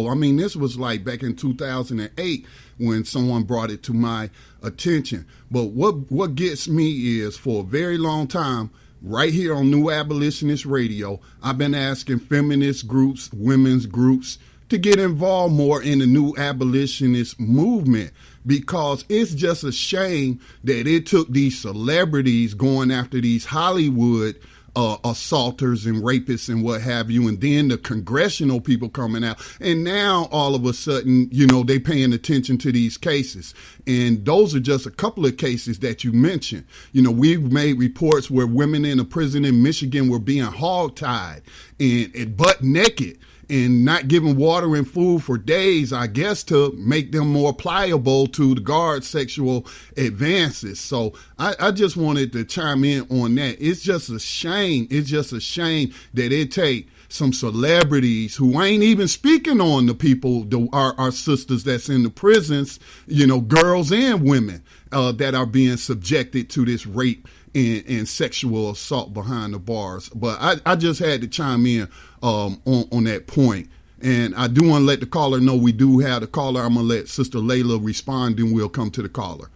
I mean, this was like back in 2008 when someone brought it to my attention. But what gets me is for a very long time, right here on New Abolitionist Radio, I've been asking feminist groups, women's groups, to get involved more in the new abolitionist movement because it's just a shame that it took these celebrities going after these Hollywood assaulters and rapists and what have you, and then the congressional people coming out, and now all of a sudden, you know, they paying attention to these cases. And those are just a couple of cases that you mentioned. You know, we've made reports where women in a prison in Michigan were being hogtied and butt naked and not given water and food for days, I guess, to make them more pliable to the guard's sexual advances. So I just wanted to chime in on that. It's just a shame. It's just a shame that it take some celebrities who ain't even speaking on the people, our sisters that's in the prisons, you know, girls and women that are being subjected to this rape and sexual assault behind the bars. But I just had to chime in on that point. And I do want to let the caller know we do have the caller. I'm going to let Sister Layla respond, and we'll come to the caller.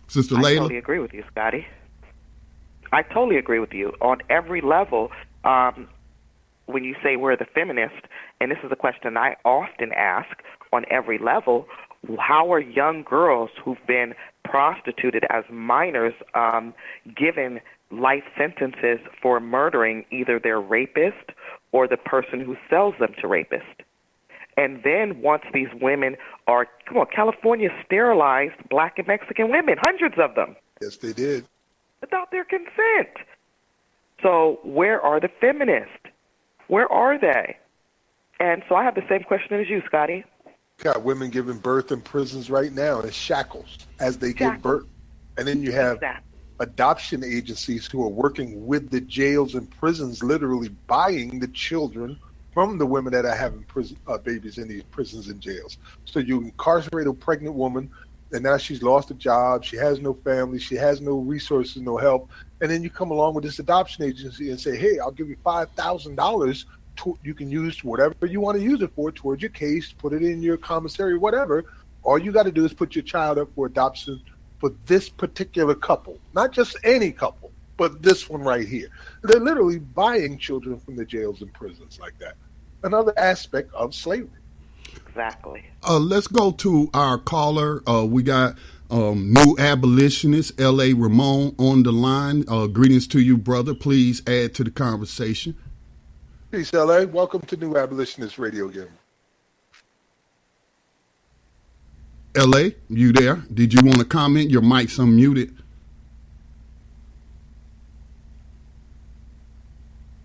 Sister Layla? I totally agree with you, Scotty. I totally agree with you. On every level, when you say we're the feminist, and this is a question I often ask on every level, how are young girls who've been prostituted as minors given life sentences for murdering either their rapist or the person who sells them to rapists. And then once these women are, California sterilized black and Mexican women, hundreds of them. Yes, they did. Without their consent. So where are the feminists? Where are they? And so I have the same question as you, Scotty. Got women giving birth in prisons right now in shackles as they give birth. And then you have adoption agencies who are working with the jails and prisons, literally buying the children from the women that are having babies in these prisons and jails. So you incarcerate a pregnant woman, and now she's lost a job, she has no family, she has no resources, no help, and then you come along with this adoption agency and say, hey, I'll give you $5,000 you can use whatever you want to use it for towards your case, put it in your commissary, whatever. All you got to do is put your child up for adoption for this particular couple, not just any couple, but this one right here. They're literally buying children from the jails and prisons like that. Another aspect of slavery. Exactly. Let's go to our caller. We got new abolitionist, L.A. Ramon, on the line. Greetings to you, brother. Please add to the conversation. Peace, L.A. Welcome to New Abolitionist Radio again. L.A., you there? Did you want to comment? Your mic's unmuted.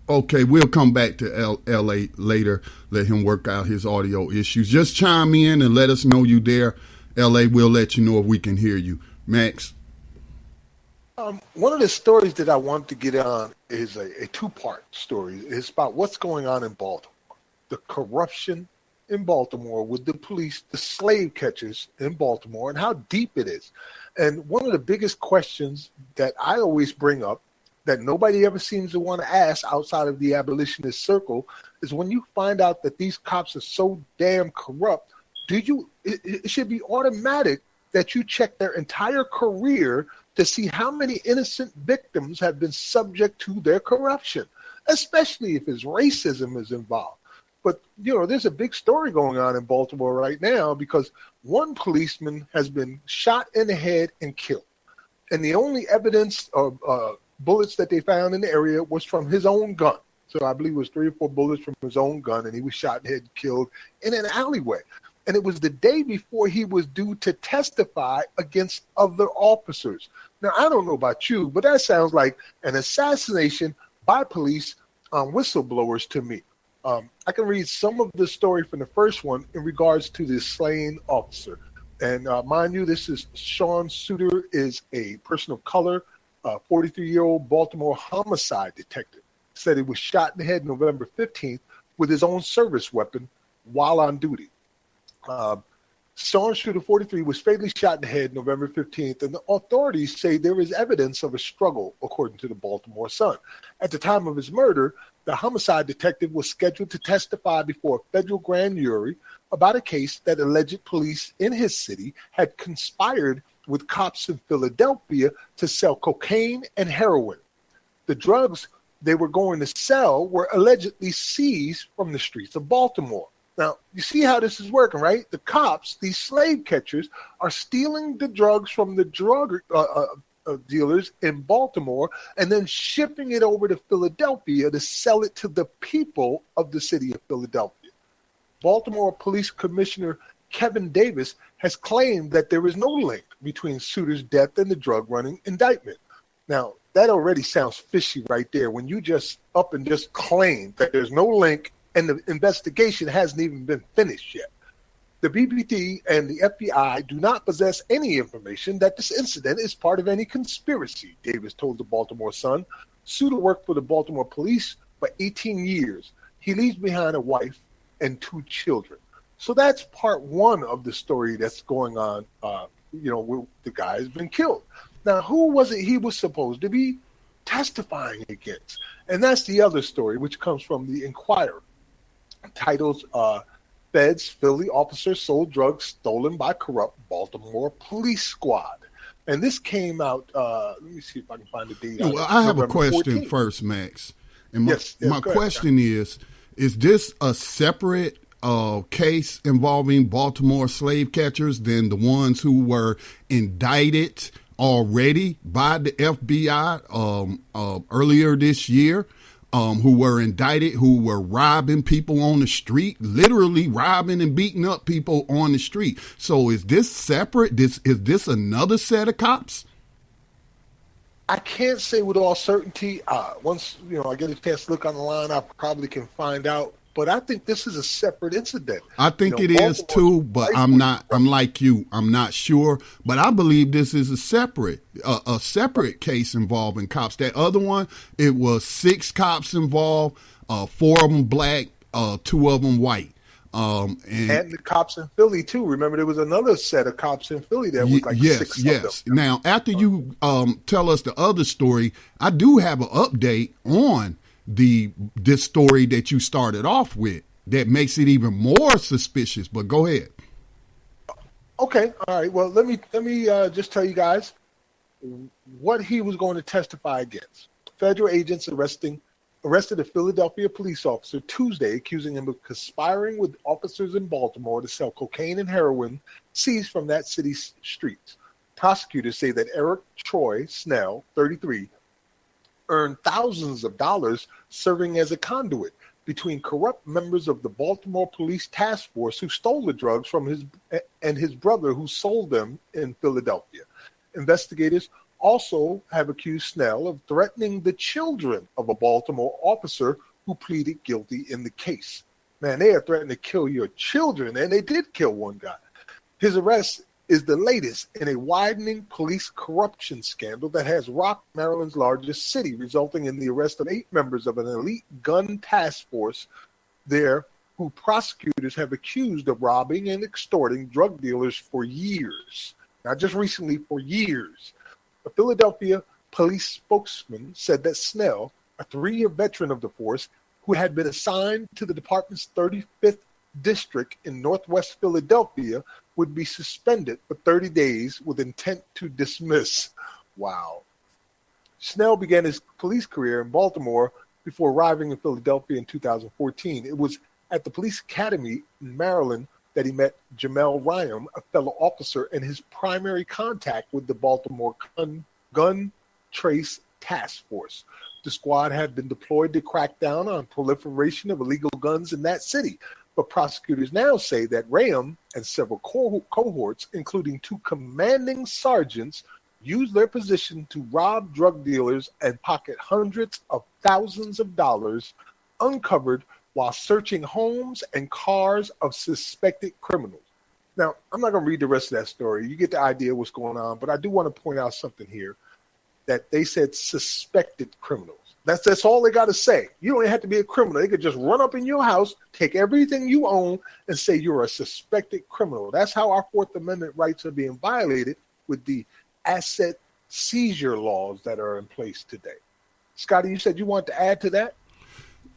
Okay, we'll come back to L.A. later. Let him work out his audio issues. Just chime in and let us know you there. L.A., we'll let you know if we can hear you. Max? One of the stories that I want to get on is a two-part story. It's about what's going on in Baltimore. The corruption in Baltimore with the police, the slave catchers in Baltimore, and how deep it is. And one of the biggest questions that I always bring up that nobody ever seems to want to ask outside of the abolitionist circle is when you find out that these cops are so damn corrupt, it should be automatic that you check their entire career to see how many innocent victims have been subject to their corruption, especially if his racism is involved. But, there's a big story going on in Baltimore right now because one policeman has been shot in the head and killed. And the only evidence of bullets that they found in the area was from his own gun. So I believe it was 3 or 4 bullets from his own gun, and he was shot in the head and killed in an alleyway. And it was the day before he was due to testify against other officers. Now, I don't know about you, but that sounds like an assassination by police whistleblowers to me. I can read some of the story from the first one in regards to this slain officer. And mind you, this is Sean Suter, is a person of color, 43-year-old Baltimore homicide detective. Said he was shot in the head November 15th with his own service weapon while on duty. Sean Shooter, 43, was fatally shot in the head November 15th, and the authorities say there is evidence of a struggle, according to the Baltimore Sun. At the time of his murder, the homicide detective was scheduled to testify before a federal grand jury about a case that alleged police in his city had conspired with cops in Philadelphia to sell cocaine and heroin. The drugs they were going to sell were allegedly seized from the streets of Baltimore. Now, you see how this is working, right? The cops, these slave catchers, are stealing the drugs from the drug dealers in Baltimore and then shipping it over to Philadelphia to sell it to the people of the city of Philadelphia. Baltimore Police Commissioner Kevin Davis has claimed that there is no link between Suter's death and the drug running indictment. Now, that already sounds fishy right there when you just up and just claim that there's no link and the investigation hasn't even been finished yet. The BPD and the FBI do not possess any information that this incident is part of any conspiracy, Davis told the Baltimore Sun. Suter worked for the Baltimore police for 18 years. He leaves behind a wife and 2 children. So that's part one of the story that's going on, where the guy has been killed. Now, who was it he was supposed to be testifying against? And that's the other story, which comes from the Inquirer. Titles, Feds, Philly officers sold drugs stolen by corrupt Baltimore police squad. And this came out, let me see if I can find the date. Well, I have a question 14th. First, Max. And Yes, my question is this a separate case involving Baltimore slave catchers than the ones who were indicted already by the FBI earlier this year, who were indicted, who were robbing people on the street, literally robbing and beating up people on the street. So is this separate? Is this another set of cops? I can't say with all certainty. Once I get a chance to look on the line, I probably can find out. But I think this is a separate incident. I think it is too, but I'm not. I'm like you. I'm not sure, but I believe this is a separate case involving cops. That other one, it was 6 cops involved, 4 of them black, 2 of them white. And the cops in Philly too. Remember, there was another set of cops in Philly that was like 6 of them. Now, after you tell us the other story, I do have an update on this story that you started off with that makes it even more suspicious. But go ahead. Okay, all right. Well, let me just tell you guys what he was going to testify against. Federal agents arrested a Philadelphia police officer Tuesday, accusing him of conspiring with officers in Baltimore to sell cocaine and heroin seized from that city's streets. Prosecutors say that Eric Troy Snell, 33, earned thousands of dollars serving as a conduit between corrupt members of the Baltimore Police Task Force who stole the drugs from his brother who sold them in Philadelphia. Investigators also have accused Snell of threatening the children of a Baltimore officer who pleaded guilty in the case. Man, they are threatening to kill your children, and they did kill one guy. His arrest is the latest in a widening police corruption scandal that has rocked Maryland's largest city, resulting in the arrest of 8 members of an elite gun task force there who prosecutors have accused of robbing and extorting drug dealers for years. Not just recently, for years. A Philadelphia police spokesman said that Snell, a 3-year veteran of the force, who had been assigned to the department's 35th district in northwest Philadelphia, would be suspended for 30 days with intent to dismiss. Wow. Snell began his police career in Baltimore before arriving in Philadelphia in 2014. It was at the police academy in Maryland that he met Jamel Ryan, a fellow officer and his primary contact with the Baltimore Gun Trace Task Force. The squad had been deployed to crack down on proliferation of illegal guns in that city. But prosecutors now say that Rayam and several cohorts, including 2 commanding sergeants, used their position to rob drug dealers and pocket hundreds of thousands of dollars uncovered while searching homes and cars of suspected criminals. Now, I'm not going to read the rest of that story. You get the idea of what's going on, but I do want to point out something here, that they said suspected criminals. That's all they got to say. You don't even have to be a criminal. They could just run up in your house, take everything you own, and say you're a suspected criminal. That's how our Fourth Amendment rights are being violated with the asset seizure laws that are in place today. Scotty, you said you wanted to add to that?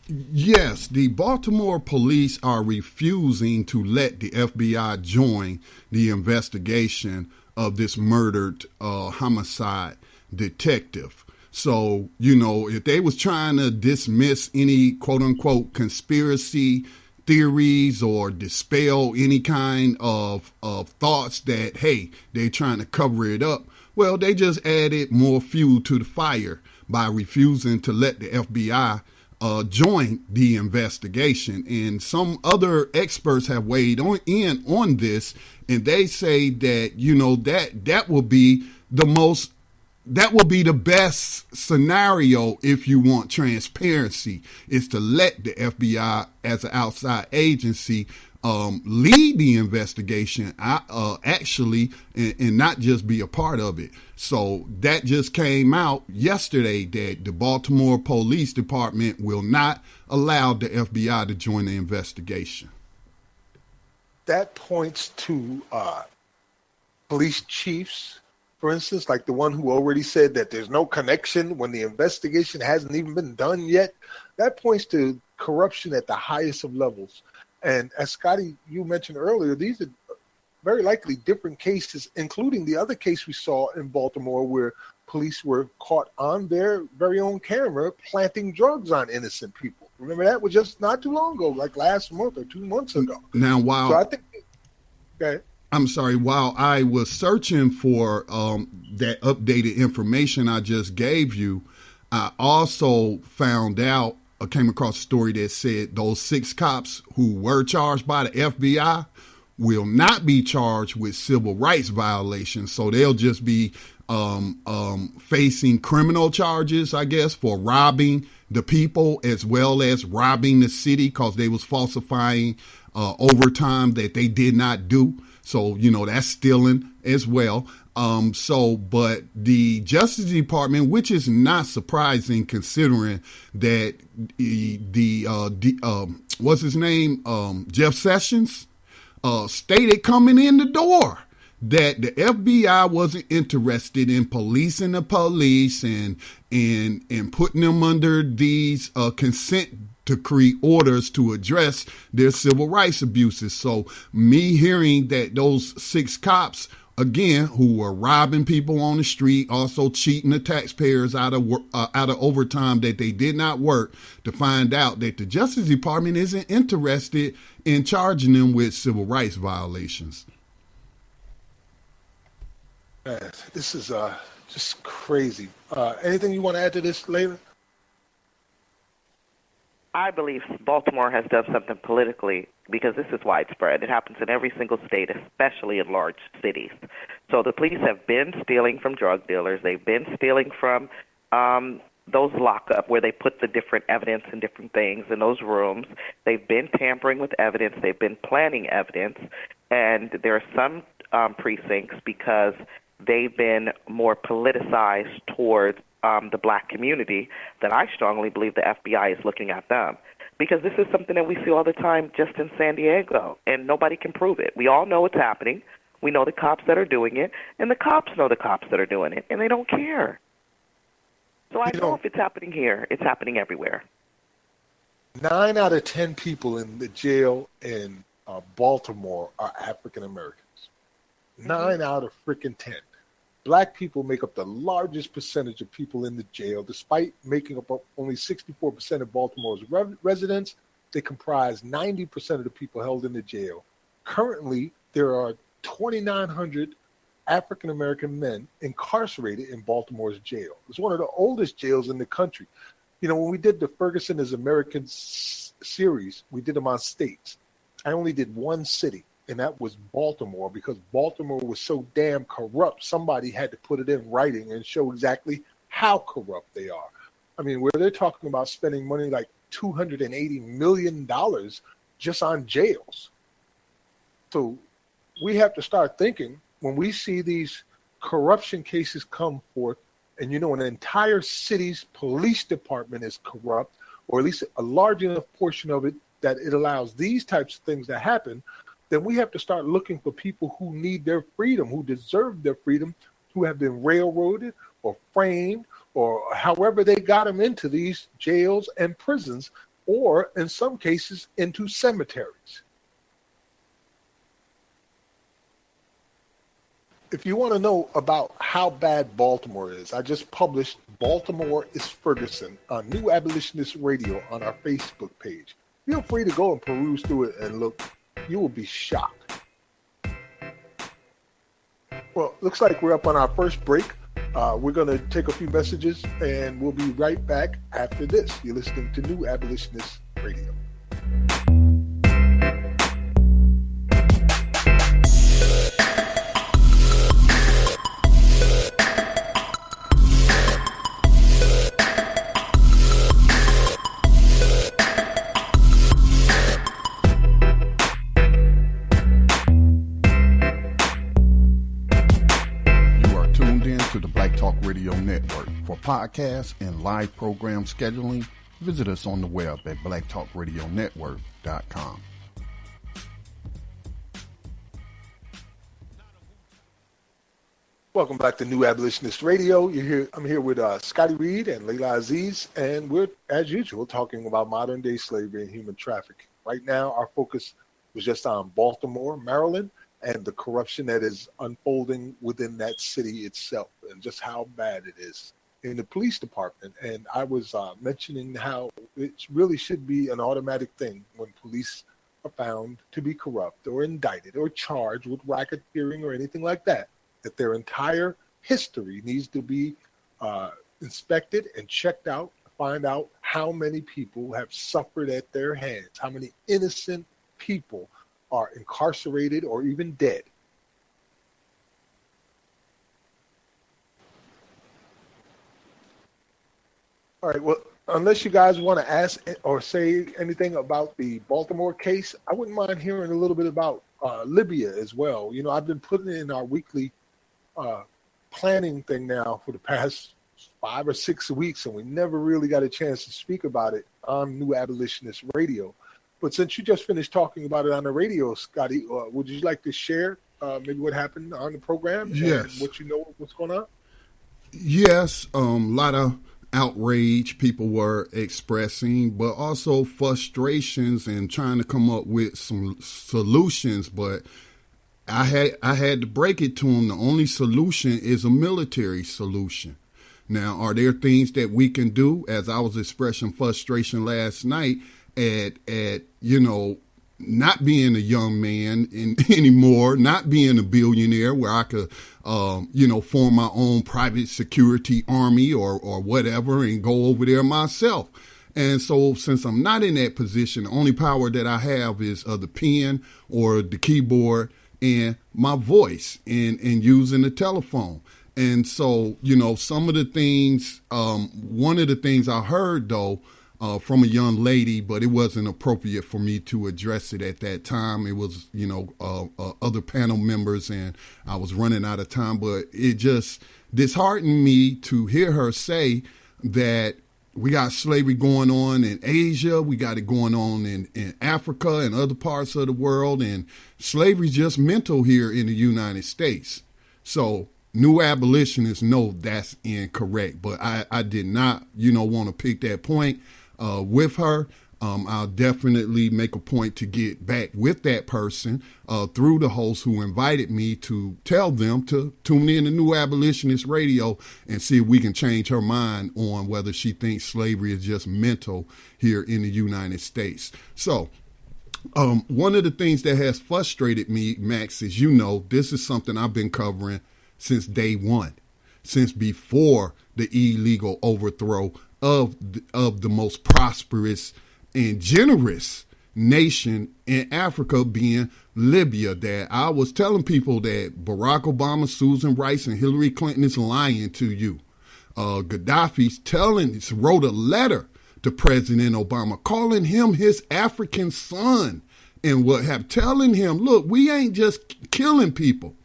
Yes, the Baltimore police are refusing to let the FBI join the investigation of this murdered homicide detective. So, if they was trying to dismiss any quote unquote conspiracy theories or dispel any kind of thoughts that, hey, they're trying to cover it up, well, they just added more fuel to the fire by refusing to let the FBI join the investigation. And some other experts have weighed in on this, and they say that, that will be the best scenario if you want transparency, is to let the FBI as an outside agency lead the investigation actually, and not just be a part of it. So that just came out yesterday that the Baltimore Police Department will not allow the FBI to join the investigation. That points to police chiefs, for instance, like the one who already said that there's no connection when the investigation hasn't even been done yet. That points to corruption at the highest of levels. And as Scotty, you mentioned earlier, these are very likely different cases, including the other case we saw in Baltimore where police were caught on their very own camera planting drugs on innocent people. Remember, that was just not too long ago, like last month or 2 months ago. Now, wow. So I think, okay. I'm sorry, while I was searching for that updated information I just gave you, I also found out, I came across a story that said those 6 cops who were charged by the FBI will not be charged with civil rights violations. So they'll just be facing criminal charges, I guess, for robbing the people as well as robbing the city because they was falsifying overtime that they did not do. So, that's stealing as well. But the Justice Department, which is not surprising considering that what's his name? Jeff Sessions, stated coming in the door that the FBI wasn't interested in policing the police and putting them under these consent decree orders to address their civil rights abuses. So me hearing that those 6 cops, again, who were robbing people on the street, also cheating the taxpayers out of overtime that they did not work, to find out that the Justice Department isn't interested in charging them with civil rights violations. This is just crazy. Anything you want to add to this, Layla? I believe Baltimore has done something politically because this is widespread. It happens in every single state, especially in large cities. So the police have been stealing from drug dealers. They've been stealing from those lockup where they put the different evidence and different things in those rooms. They've been tampering with evidence. They've been planting evidence. And there are some precincts because they've been more politicized towards the black community, that I strongly believe the FBI is looking at them. Because this is something that we see all the time just in San Diego, and nobody can prove it. We all know it's happening. We know the cops that are doing it, and the cops know the cops that are doing it, and they don't care. So I know if it's happening here, it's happening everywhere. 9 out of 10 people in the jail in Baltimore are African Americans. 9 out of freaking 10. Black people make up the largest percentage of people in the jail. Despite making up only 64% of Baltimore's residents, they comprise 90% of the people held in the jail. Currently, there are 2,900 African-American men incarcerated in Baltimore's jail. It's one of the oldest jails in the country. When we did the Ferguson is American series, we did them on states. I only did one city, and that was Baltimore, because Baltimore was so damn corrupt, somebody had to put it in writing and show exactly how corrupt they are. I mean, where they're talking about spending money like $280 million just on jails. So we have to start thinking, when we see these corruption cases come forth, and an entire city's police department is corrupt, or at least a large enough portion of it that it allows these types of things to happen, then we have to start looking for people who need their freedom, who deserve their freedom, who have been railroaded or framed, or however they got them into these jails and prisons, or in some cases into cemeteries. If you want to know about how bad Baltimore is, I just published Baltimore is Ferguson on New Abolitionist Radio on our Facebook page. Feel free to go and peruse through it and look. You will be shocked. Well, looks like we're up on our first break. We're going to take a few messages, and we'll be right back after this. You're listening to New Abolitionist Radio. For podcasts and live program scheduling, visit us on the web at blacktalkradionetwork.com. Welcome back to New Abolitionist Radio. I'm here with Scotty Reed and Layla Aziz, and we're, as usual, talking about modern-day slavery and human trafficking. Right now, our focus was just on Baltimore, Maryland, and the corruption that is unfolding within that city itself, and just how bad it is in the police department. And I was mentioning how it really should be an automatic thing when police are found to be corrupt or indicted or charged with racketeering or anything like that, that their entire history needs to be inspected and checked out to find out how many people have suffered at their hands, how many innocent people are incarcerated or even dead. All right, well, unless you guys want to ask or say anything about the Baltimore case, I wouldn't mind hearing a little bit about Libya as well. You know, I've been putting in our weekly planning thing now for the past 5 or 6 weeks, and we never really got a chance to speak about it on New Abolitionist Radio. But since you just finished talking about it on the radio, Scotty, would you like to share maybe what happened on the program? Yes. And what you know what's going on? Yes, a lot of outrage people were expressing, but also frustrations and trying to come up with some solutions. But I had to break it to them. The only solution is a military solution. Now, are there things that we can do? As I was expressing frustration last night at not being a young man anymore, not being a billionaire where I could, form my own private security army or whatever and go over there myself. And so since I'm not in that position, the only power that I have is the pen or the keyboard and my voice and using the telephone. And so, some of the things, one of the things I heard, though, from a young lady, but it wasn't appropriate for me to address it at that time. It was, other panel members, and I was running out of time. But it just disheartened me to hear her say that we got slavery going on in Asia, we got it going on in Africa and other parts of the world, and slavery's just mental here in the United States. So New Abolitionists know that's incorrect, but I did not, want to pick that point with her. I'll definitely make a point to get back with that person through the host who invited me to tell them to tune in to New Abolitionist Radio and see if we can change her mind on whether she thinks slavery is just mental here in the United States. So one of the things that has frustrated me, Max, is, this is something I've been covering since day one, since before the illegal overthrow of the most prosperous and generous nation in Africa, being Libya. That I was telling people that Barack Obama, Susan Rice, and Hillary Clinton is lying to you. Gaddafi's wrote a letter to President Obama calling him his African son and telling him, look, we ain't just killing people.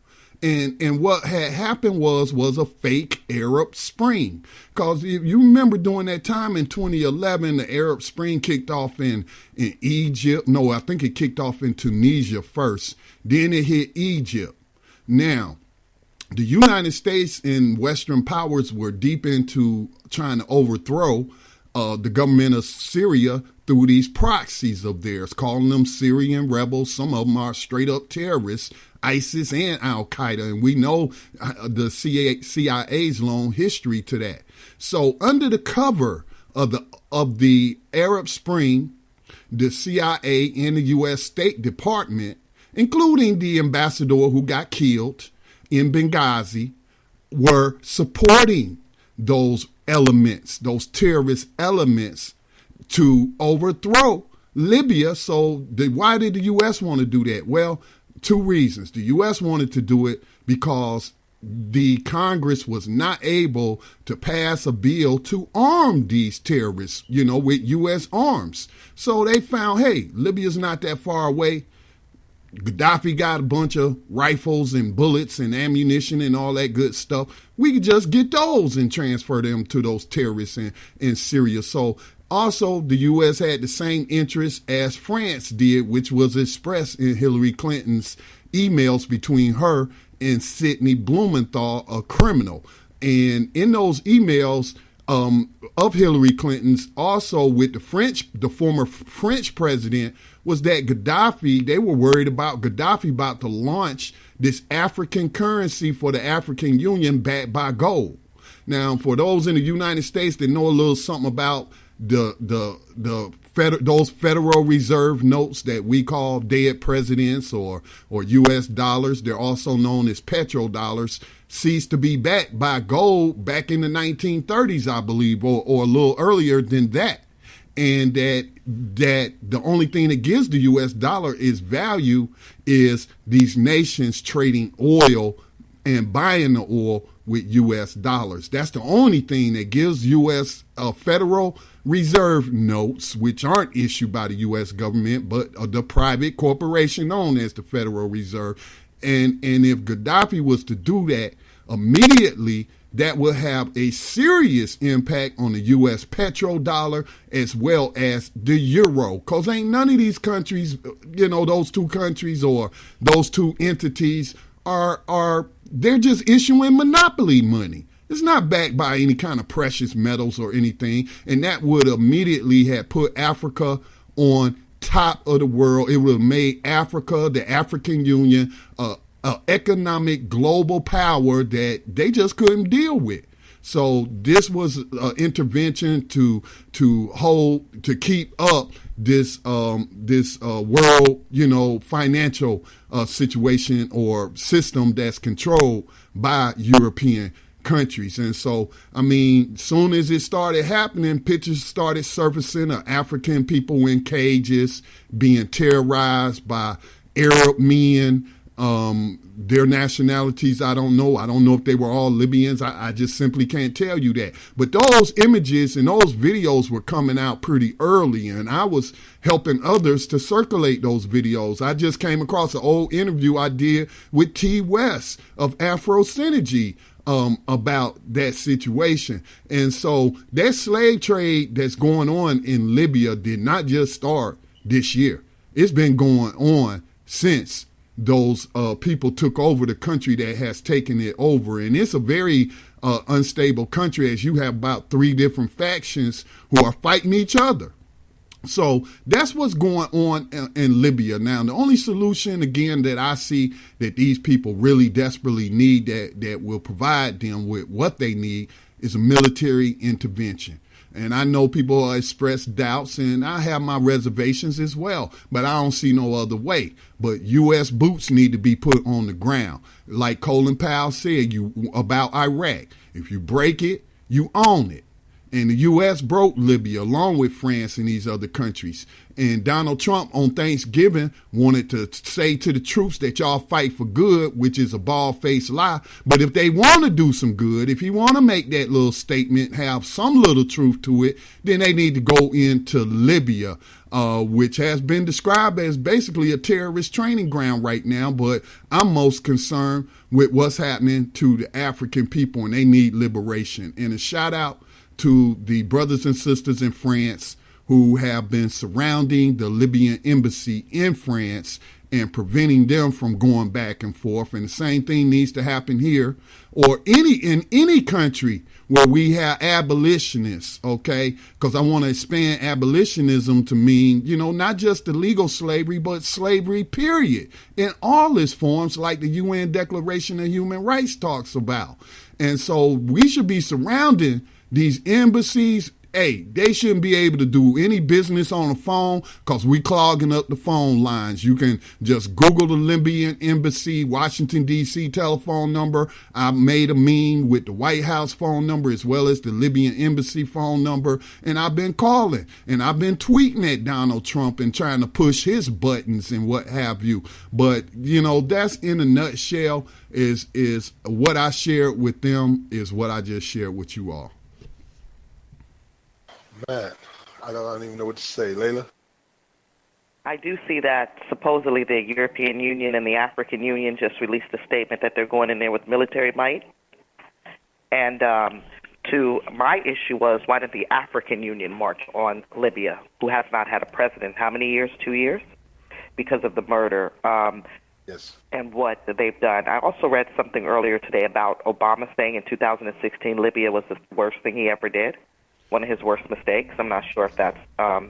And what had happened was a fake Arab Spring. Because if you remember during that time in 2011, the Arab Spring kicked off in Egypt. No, I think it kicked off in Tunisia first. Then it hit Egypt. Now, the United States and Western powers were deep into trying to overthrow the government of Syria through these proxies of theirs, calling them Syrian rebels. Some of them are straight up terrorists, ISIS and Al-Qaeda, and we know the CIA's long history to that. So under the cover of the Arab Spring, the CIA and the U.S. State Department, including the ambassador who got killed in Benghazi, were supporting those elements, those terrorist elements, to overthrow Libya. So why did the U.S. want to do that? Well, 2 reasons. The U.S. wanted to do it because the Congress was not able to pass a bill to arm these terrorists, with U.S. arms. So they found, hey, Libya's not that far away. Gaddafi got a bunch of rifles and bullets and ammunition and all that good stuff. We could just get those and transfer them to those terrorists in Syria. So also, the U.S. had the same interest as France did, which was expressed in Hillary Clinton's emails between her and Sidney Blumenthal, a criminal. And in those emails of Hillary Clinton's, also with the former French president, was that Gaddafi, they were worried about Gaddafi about to launch this African currency for the African Union backed by gold. Now, for those in the United States that know a little something about the those Federal Reserve notes that we call dead presidents or U.S. dollars, they're also known as petrodollars, ceased to be backed by gold back in the 1930s, I believe, or a little earlier than that. And that the only thing that gives the U.S. dollar its value is these nations trading oil and buying the oil with U.S. dollars. That's the only thing that gives U.S. Federal Reserve notes, which aren't issued by the U.S. government, but the private corporation known as the Federal Reserve. And if Gaddafi was to do that immediately, that will have a serious impact on the U.S. petrodollar as well as the euro. Because ain't none of these countries, those two countries or those two entities they're just issuing monopoly money. It's not backed by any kind of precious metals or anything. And that would immediately have put Africa on top of the world. It would have made Africa, the African Union, an economic global power that they just couldn't deal with. So this was an intervention to keep up this world, financial situation or system that's controlled by European countries. And so, soon as it started happening, pictures started surfacing of African people in cages being terrorized by Arab men. Their nationalities, I don't know. I don't know if they were all Libyans. I just simply can't tell you that. But those images and those videos were coming out pretty early, and I was helping others to circulate those videos. I just came across an old interview I did with T. West of Afro Synergy about that situation. And so that slave trade that's going on in Libya did not just start this year. It's been going on since those people took over the country that has taken it over. And it's a very unstable country, as you have about 3 different factions who are fighting each other. So that's what's going on in Libya. Now, the only solution, again, that I see that these people really desperately need that will provide them with what they need is a military intervention. And I know people express doubts, and I have my reservations as well, but I don't see no other way. But U.S. boots need to be put on the ground. Like Colin Powell said about Iraq, if you break it, you own it. And the U.S. broke Libya along with France and these other countries. And Donald Trump on Thanksgiving wanted to say to the troops that y'all fight for good, which is a bald-faced lie. But if they want to do some good, if you want to make that little statement, have some little truth to it, then they need to go into Libya, which has been described as basically a terrorist training ground right now. But I'm most concerned with what's happening to the African people, and they need liberation. And a shout out to the brothers and sisters in France who have been surrounding the Libyan embassy in France and preventing them from going back and forth. And the same thing needs to happen here or in any country where we have abolitionists, okay? Because I want to expand abolitionism to mean, not just the legal slavery, but slavery, period, in all its forms, like the UN Declaration of Human Rights talks about. And so we should be surrounding these embassies. Hey, they shouldn't be able to do any business on the phone because we clogging up the phone lines. You can just Google the Libyan embassy, Washington, D.C. telephone number. I made a meme with the White House phone number as well as the Libyan embassy phone number. And I've been calling and I've been tweeting at Donald Trump and trying to push his buttons and what have you. But, that's in a nutshell is what I shared with them is what I just shared with you all. Man, I don't even know what to say. Layla? I do see that supposedly the European Union and the African Union just released a statement that they're going in there with military might. And to my issue was, why did the African Union march on Libya, who has not had a president? How many years? 2 years? Because of the murder. Yes. And what they've done. I also read something earlier today about Obama saying in 2016 Libya was the worst thing he ever did. One of his worst mistakes. I'm not sure if that's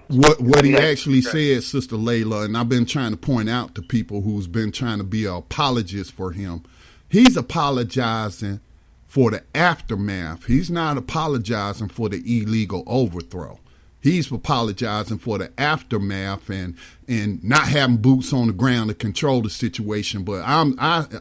what he actually said, Sister Layla, and I've been trying to point out to people who's been trying to be an apologist for him. He's apologizing for the aftermath. He's not apologizing for the illegal overthrow. He's apologizing for the aftermath and not having boots on the ground to control the situation. But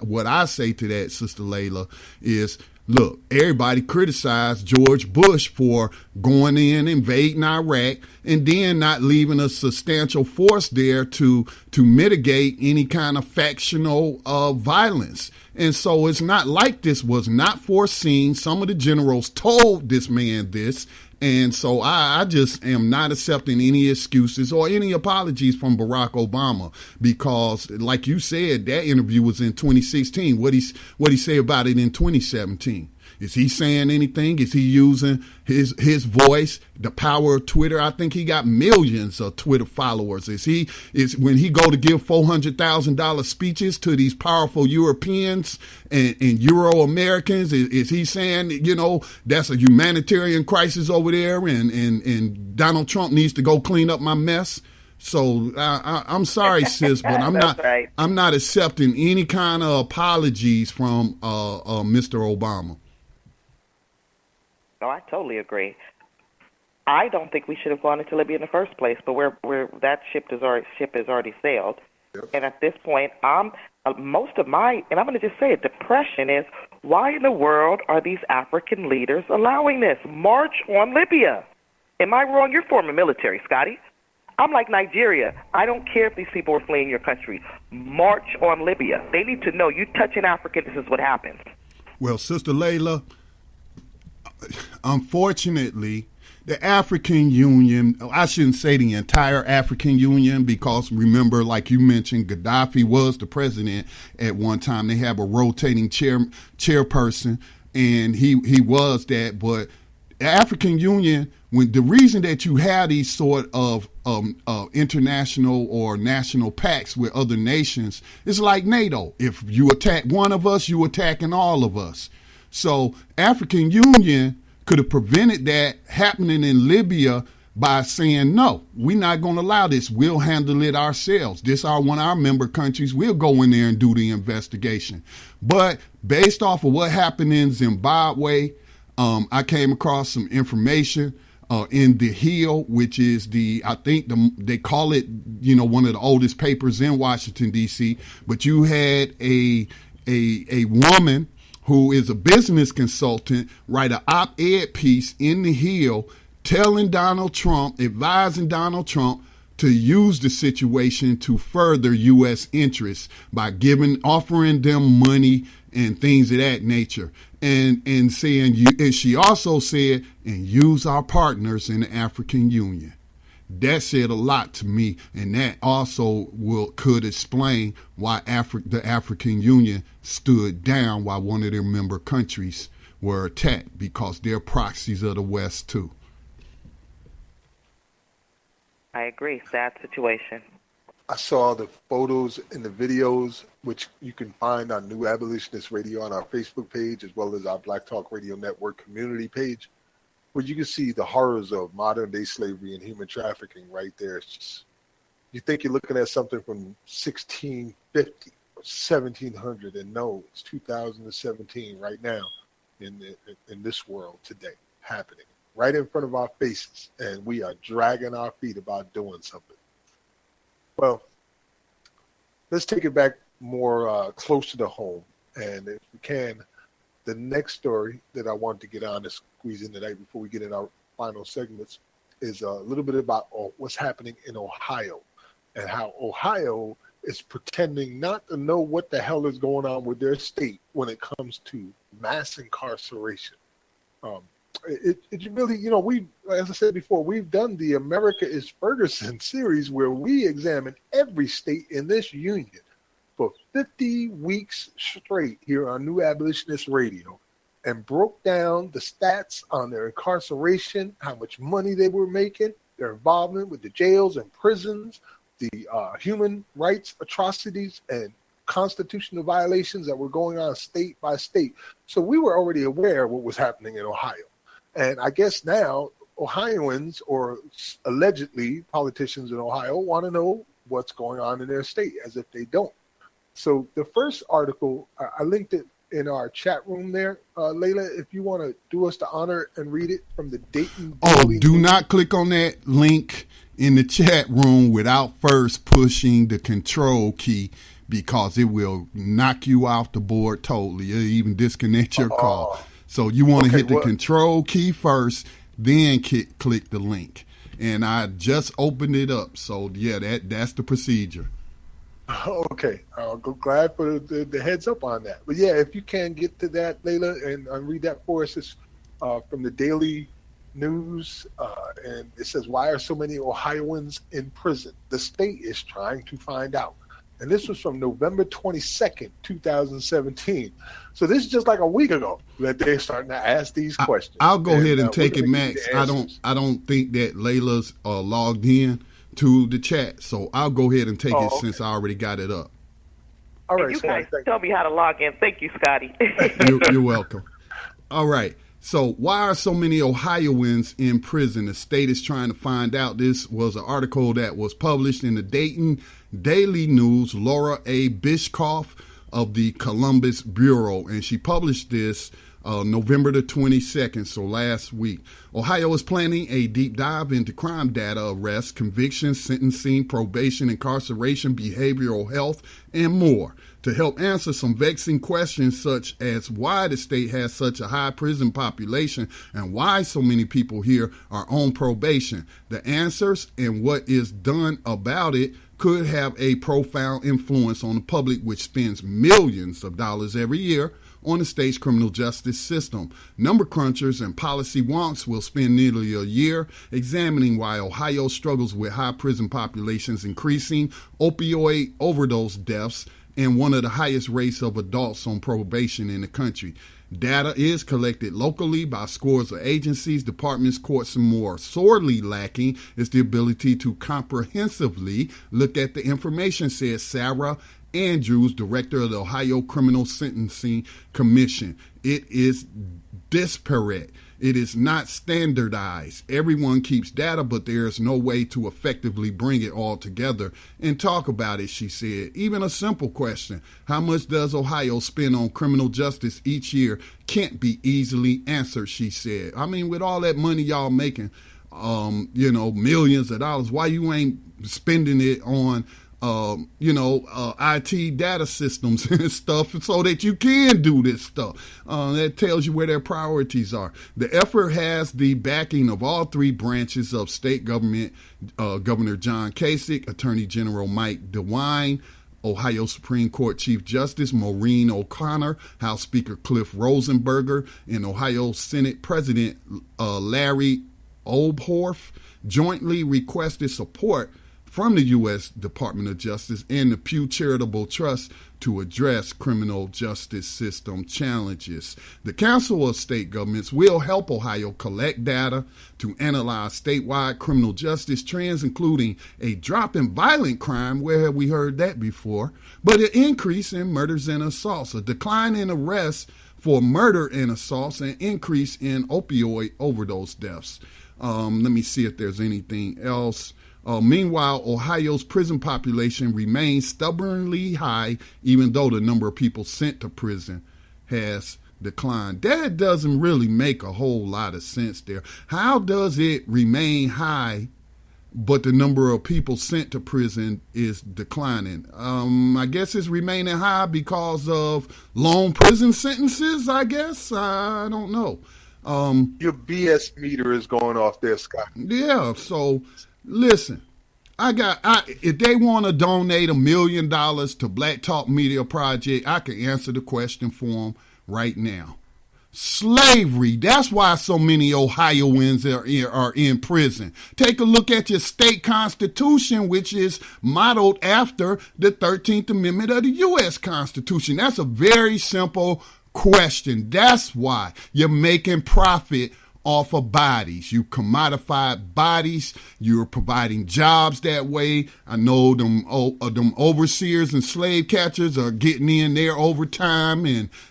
what I say to that, Sister Layla, is, look, everybody criticized George Bush for going in, invading Iraq, and then not leaving a substantial force there to mitigate any kind of factional violence. And so it's not like this was not foreseen. Some of the generals told this man this. And so I just am not accepting any excuses or any apologies from Barack Obama, because, like you said, that interview was in 2016. What he say about it in 2017? Is he saying anything? Is he using his voice, the power of Twitter? I think he got millions of Twitter followers. Is when he go to give $400,000 speeches to these powerful Europeans and Euro Americans? Is he saying, that's a humanitarian crisis over there, and Donald Trump needs to go clean up my mess? So I'm sorry, sis, but I'm not. Right. I'm not accepting any kind of apologies from Mr. Obama. No, I totally agree. I don't think we should have gone into Libya in the first place, but that ship has already sailed. Yep. And at this point, most of my, and I'm going to just say it, depression is, why in the world are these African leaders allowing this? March on Libya. Am I wrong? You're former military, Scotty. I'm like Nigeria. I don't care if these people are fleeing your country. March on Libya. They need to know, you touch an African, this is what happens. Well, Sister Layla, unfortunately, the African Union, I shouldn't say the entire African Union, because remember, like you mentioned, Gaddafi was the president at one time. They have a rotating chairperson, and he was that. But the African Union, the reason that you have these sort of international or national pacts with other nations is like NATO. If you attack one of us, you attacking all of us. So African Union could have prevented that happening in Libya by saying, no, we're not going to allow this. We'll handle it ourselves. This are one of our member countries. We'll go in there and do the investigation. But based off of what happened in Zimbabwe, I came across some information in The Hill, which is they call it, one of the oldest papers in Washington, D.C. But you had a woman who is a business consultant, write an op-ed piece in The Hill telling Donald Trump, advising Donald Trump to use the situation to further U.S. interests by offering them money and things of that nature. And saying, and she also said, and use our partners in the African Union. That said a lot to me, and that also could explain why the African Union stood down while one of their member countries were attacked, because they're proxies of the West too. I agree. Sad situation. I saw the photos and the videos, which you can find on New Abolitionist Radio on our Facebook page, as well as our Black Talk Radio Network community page, where you can see the horrors of modern-day slavery and human trafficking right there. It's just, you think you're looking at something from 1650 or 1700, and no, it's 2017 right now in this world today, happening right in front of our faces, and we are dragging our feet about doing something. Well, let's take it back more closer to home, and if we can, the next story that I want to get on to squeeze in tonight before we get in our final segments is a little bit about what's happening in Ohio, and how Ohio is pretending not to know what the hell is going on with their state when it comes to mass incarceration. It really, we, as I said before, we've done the America is Ferguson series where we examine every state in this union for 50 weeks straight here on New Abolitionist Radio, and broke down the stats on their incarceration, how much money they were making, their involvement with the jails and prisons, the human rights atrocities and constitutional violations that were going on state by state. So we were already aware of what was happening in Ohio. And I guess now Ohioans, or allegedly politicians in Ohio, want to know what's going on in their state, as if they don't. So the first article, I linked it in our chat room there. Layla, if you want to do us the honor and read it from the Dayton. Oh, Daily do News. not click on that link in the chat room without first pushing the control key, because it will knock you off the board totally. It'll even disconnect your call. So you want to hit the control key first, then click the link. And I just opened it up. So, yeah, that's the procedure. Okay. Glad for the heads up on that. But, yeah, if you can get to that, Layla, and read that for us. It's from the Daily News, and it says, why are so many Ohioans in prison? The state is trying to find out. And this was from November 22nd, 2017. So this is just like a week ago that they're starting to ask these questions. I'll go ahead and take it, Max. I don't think that Layla's logged in to the chat, so I'll go ahead and take it since I already got it up. All right, you guys tell me how to log in. Thank you, Scotty. You're welcome. All right. So why are so many Ohioans in prison? The state is trying to find out. This was an article that was published in the Dayton Daily News. Laura A. Bishkoff of the Columbus Bureau, and she published this November the 22nd, so last week. Ohio is planning a deep dive into crime data, arrests, convictions, sentencing, probation, incarceration, behavioral health, and more, to help answer some vexing questions such as why the state has such a high prison population and why so many people here are on probation. The answers and what is done about it could have a profound influence on the public, which spends millions of dollars every year on the state's criminal justice system. Number crunchers and policy wonks will spend nearly a year examining why Ohio struggles with high prison populations, increasing opioid overdose deaths, and one of the highest rates of adults on probation in the country. Data is collected locally by scores of agencies, departments, courts, and more. Sorely lacking is the ability to comprehensively look at the information, says Sarah Andrews, director of the Ohio Criminal Sentencing Commission. It is disparate. It is not standardized. Everyone keeps data, but there is no way to effectively bring it all together and talk about it, she said. Even a simple question, how much does Ohio spend on criminal justice each year, can't be easily answered, she said. I mean, with all that money y'all making, millions of dollars, why you ain't spending it on IT data systems and stuff so that you can do this stuff. That tells you where their priorities are. The effort has the backing of all three branches of state government, Governor John Kasich, Attorney General Mike DeWine, Ohio Supreme Court Chief Justice Maureen O'Connor, House Speaker Cliff Rosenberger, and Ohio Senate President Larry Obhof jointly requested support from the U.S. Department of Justice and the Pew Charitable Trust to address criminal justice system challenges. The Council of State Governments will help Ohio collect data to analyze statewide criminal justice trends, including a drop in violent crime, where have we heard that before, but an increase in murders and assaults, a decline in arrests for murder and assaults, and increase in opioid overdose deaths. Let me see if there's anything else. Meanwhile, Ohio's prison population remains stubbornly high, even though the number of people sent to prison has declined. That doesn't really make a whole lot of sense there. How does it remain high, but the number of people sent to prison is declining? I guess it's remaining high because of long prison sentences, I guess. I don't know. Your BS meter is going off there, Scott. Yeah, so listen, if they want to donate $1 million to Black Talk Media Project, I can answer the question for them right now. Slavery, that's why so many Ohioans are in prison. Take a look at your state constitution, which is modeled after the 13th Amendment of the U.S. Constitution. That's a very simple question. That's why you're making profit off of bodies. You commodified bodies. You're providing jobs that way. I know them overseers and slave catchers are getting in there overtime,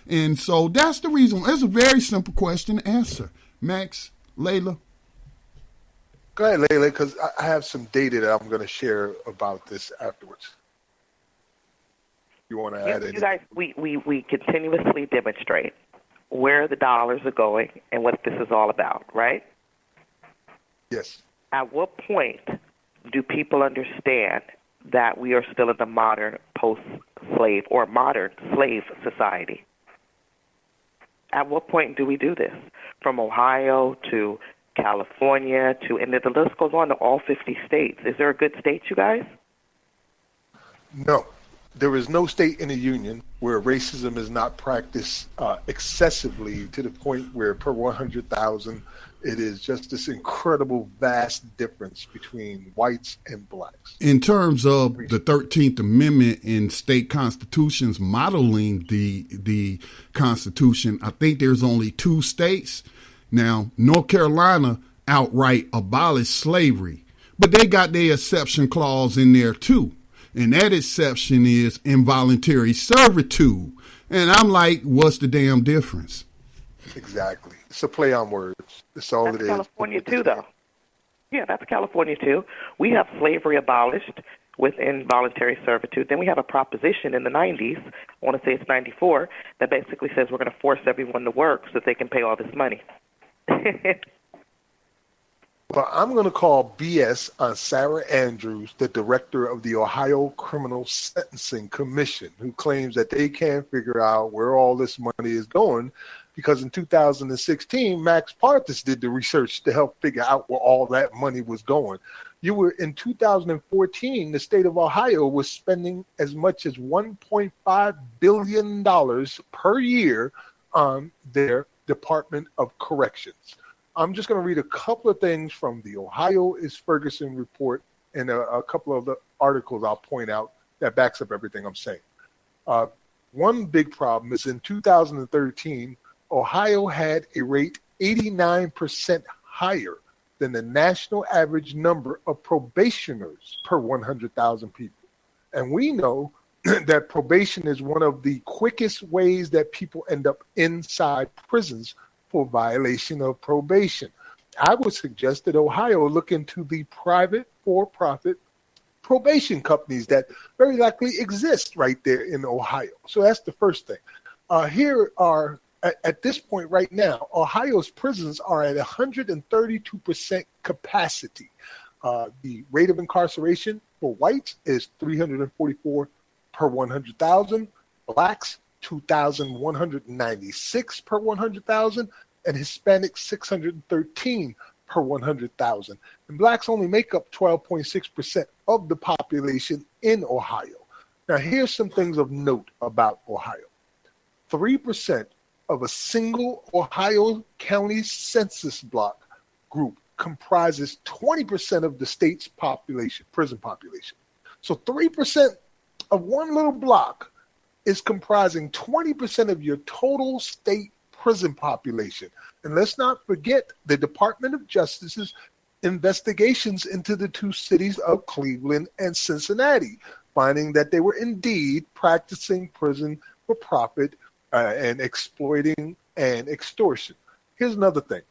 and so that's the reason. It's a very simple question to answer. Max, Layla. Go ahead, Layla, because I have some data that I'm going to share about this afterwards. You want to add You anything? guys, we continuously demonstrate where the dollars are going and what this is all about, right? Yes. At what point do people understand that we are still in the modern post-slave or modern slave society? At what point do we do this? From Ohio to California to, and the list goes on to all 50 states. Is there a good state, you guys? No. There is no state in the union where racism is not practiced excessively to the point where per 100,000, it is just this incredible vast difference between whites and blacks. In terms of the 13th Amendment in state constitutions modeling the Constitution, I think there's only 2 states. Now, North Carolina outright abolished slavery, but they got their exception clause in there too. And that exception is involuntary servitude. And I'm like, what's the damn difference? Exactly. It's a play on words. That's all That's it is. California too, though. Yeah, that's California too. We have slavery abolished with involuntary servitude. Then we have a proposition in the 90s, I want to say it's 94, that basically says we're going to force everyone to work so that they can pay all this money. Well, I'm going to call BS on Sarah Andrews, the director of the Ohio Criminal Sentencing Commission, who claims that they can't figure out where all this money is going because in 2016, Max Parthas did the research to help figure out where all that money was going. In 2014, the state of Ohio was spending as much as $1.5 billion per year on their Department of Corrections. I'm just going to read a couple of things from the Ohio is Ferguson report and a couple of the articles I'll point out that backs up everything I'm saying. One big problem is in 2013, Ohio had a rate 89% higher than the national average number of probationers per 100,000 people. And we know that probation is one of the quickest ways that people end up inside prisons for violation of probation. I would suggest that Ohio look into the private for-profit probation companies that very likely exist right there in Ohio. So that's the first thing. Here are, at this point right now, Ohio's prisons are at 132% capacity. The rate of incarceration for whites is 344 per 100,000, blacks 2,196 per 100,000, and Hispanics 613 per 100,000. And blacks only make up 12.6% of the population in Ohio. Now, here's some things of note about Ohio. 3% of a single Ohio county census block group comprises 20% of the state's population, prison population. So 3% of one little block is comprising 20% of your total state prison population. And let's not forget the Department of Justice's investigations into the 2 cities of Cleveland and Cincinnati, finding that they were indeed practicing prison for profit and exploiting and extortion. Here's another thing.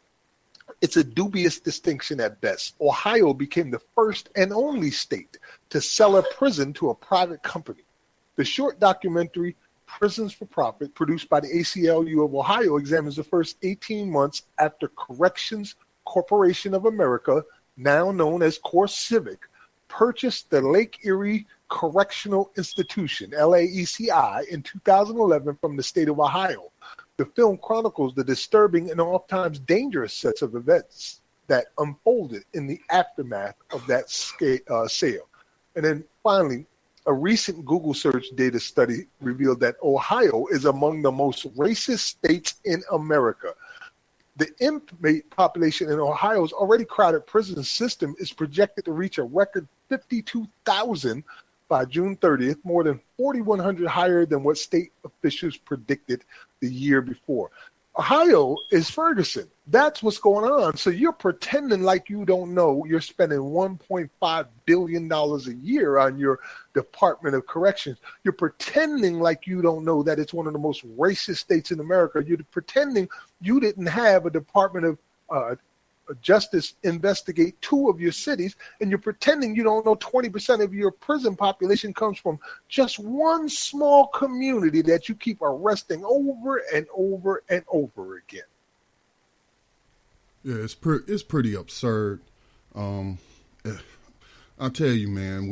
It's a dubious distinction at best. Ohio became the first and only state to sell a prison to a private company. The short documentary Prisons for Profit, produced by the ACLU of Ohio, examines the first 18 months after Corrections Corporation of America, now known as CoreCivic, purchased the Lake Erie Correctional Institution, LAECI, in 2011 from the state of Ohio. The film chronicles the disturbing and oftentimes dangerous sets of events that unfolded in the aftermath of that sale. And then finally, a recent Google search data study revealed that Ohio is among the most racist states in America. The inmate population in Ohio's already crowded prison system is projected to reach a record 52,000 by June 30th, more than 4,100 higher than what state officials predicted the year before. Ohio is Ferguson. That's what's going on. So you're pretending like you don't know you're spending $1.5 billion a year on your Department of Corrections. You're pretending like you don't know that it's one of the most racist states in America. You're pretending you didn't have a Department of justice investigate 2 of your cities, and you're pretending you don't know 20% of your prison population comes from just one small community that you keep arresting over and over and over again. Yeah, it's pretty absurd. I tell you, man,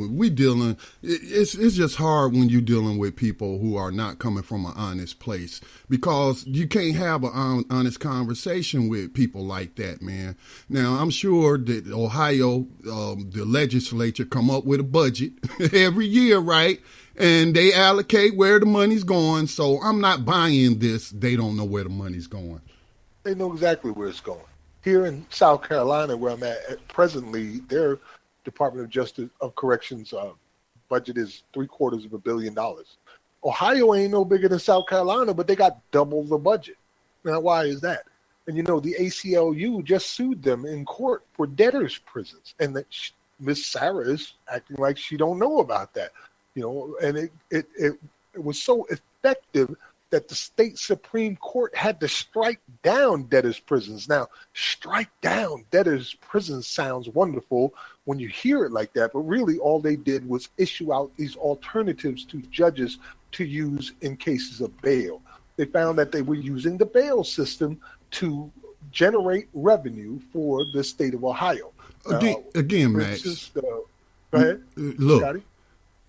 it's just hard when you're dealing with people who are not coming from an honest place, because you can't have an honest conversation with people like that, man. Now, I'm sure that Ohio, the legislature come up with a budget every year, right? And they allocate where the money's going. So I'm not buying this. They don't know where the money's going. They know exactly where it's going. Here in South Carolina, where I'm at presently, their Department of Justice of Corrections budget is $750 million. Ohio ain't no bigger than South Carolina, but they got double the budget. Now, why is that? And the ACLU just sued them in court for debtors' prisons, and that Miss Sarah is acting like she don't know about that. And it was so effective that the state Supreme Court had to strike down debtors' prisons. Now, strike down debtors' prisons sounds wonderful when you hear it like that, but really all they did was issue out these alternatives to judges to use in cases of bail. They found that they were using the bail system to generate revenue for the state of Ohio. Again, Max, go ahead. Look, Scotty?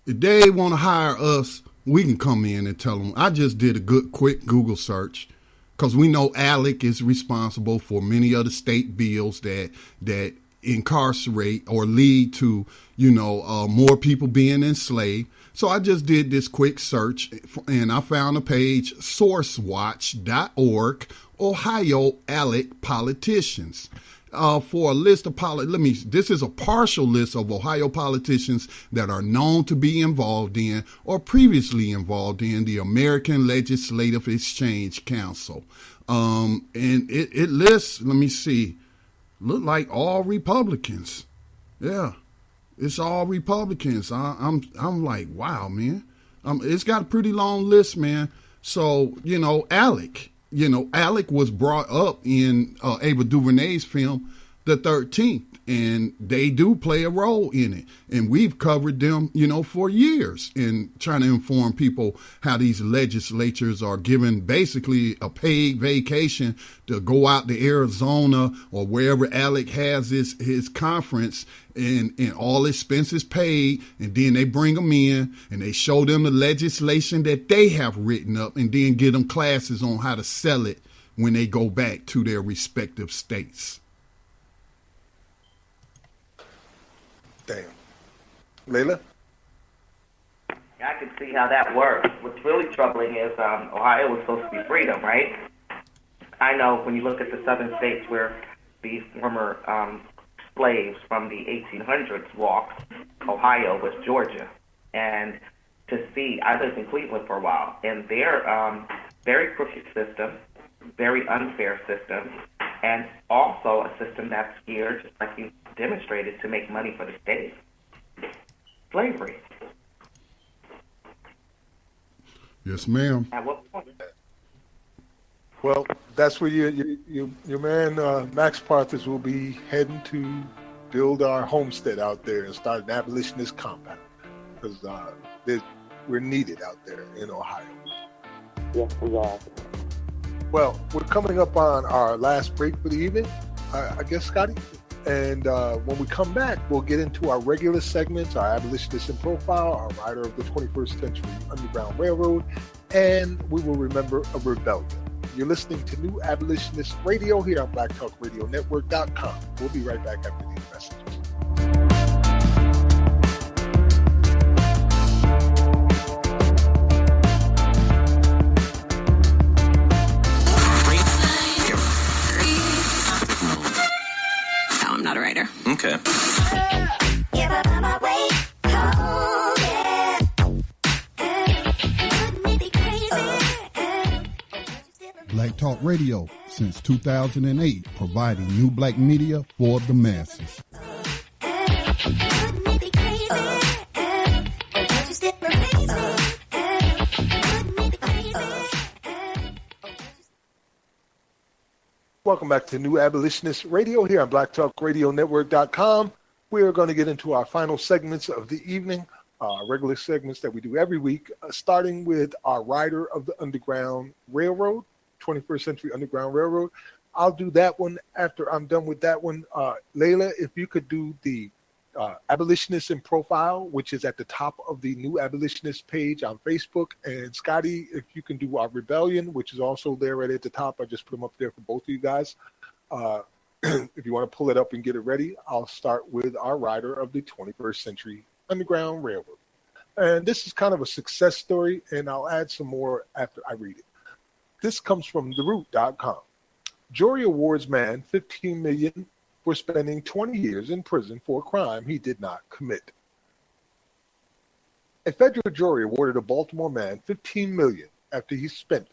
If they want to hire us, we can come in and tell them. I just did a quick Google search, because we know ALEC is responsible for many of the state bills that incarcerate or lead to, more people being enslaved. So I just did this quick search, and I found a page, sourcewatch.org, Ohio ALEC politicians. For a list of this is a partial list of Ohio politicians that are known to be involved in or previously involved in the American Legislative Exchange Council. And it lists, let me see, look like all Republicans. Yeah, it's all Republicans. I'm like, wow, man. It's got a pretty long list, man. So, ALEC. ALEC was brought up in Ava DuVernay's film, The 13th, and they do play a role in it. And we've covered them, for years in trying to inform people how these legislatures are given basically a paid vacation to go out to Arizona or wherever ALEC has his conference, and all expenses paid, and then they bring them in and they show them the legislation that they have written up, and then give them classes on how to sell it when they go back to their respective states. Damn. Layla? I can see how that works. What's really troubling is Ohio was supposed to be freedom, right? I know when you look at the southern states where the former slaves from the 1800s walked, Ohio was Georgia. And to see, I lived in Cleveland for a while, and their very crooked system, very unfair system, and also a system that's geared, just like you demonstrated, to make money for the state. Slavery. Yes, ma'am. At what point? Well, that's where your man Max Parthas will be heading to build our homestead out there and start an abolitionist compound, because we're needed out there in Ohio. Yes, we are. Well, we're coming up on our last break for the evening, I guess, Scotty. And when we come back, we'll get into our regular segments, our abolitionist in profile, our rider of the 21st century Underground Railroad, and we will remember a rebellion. You're listening to New Abolitionist Radio here on BlackTalkRadioNetwork.com. We'll be right back after these messages. No, I'm not a writer. Okay. Black Talk Radio, since 2008, providing new black media for the masses. Welcome back to New Abolitionist Radio here on BlackTalkRadioNetwork.com. We are going to get into our final segments of the evening, regular segments that we do every week, starting with our rider of the Underground Railroad, 21st Century Underground Railroad. I'll do that one after I'm done with that one. Layla, if you could do the Abolitionist in Profile, which is at the top of the New Abolitionist page on Facebook. And Scotty, if you can do our Rebellion, which is also there right at the top. I just put them up there for both of you guys. If you want to pull it up and get it ready, I'll start with our rider of the 21st Century Underground Railroad. And this is kind of a success story, and I'll add some more after I read it. This comes from TheRoot.com. Jury awards man $15 million for spending 20 years in prison for a crime he did not commit. A federal jury awarded a Baltimore man $15 million after he spent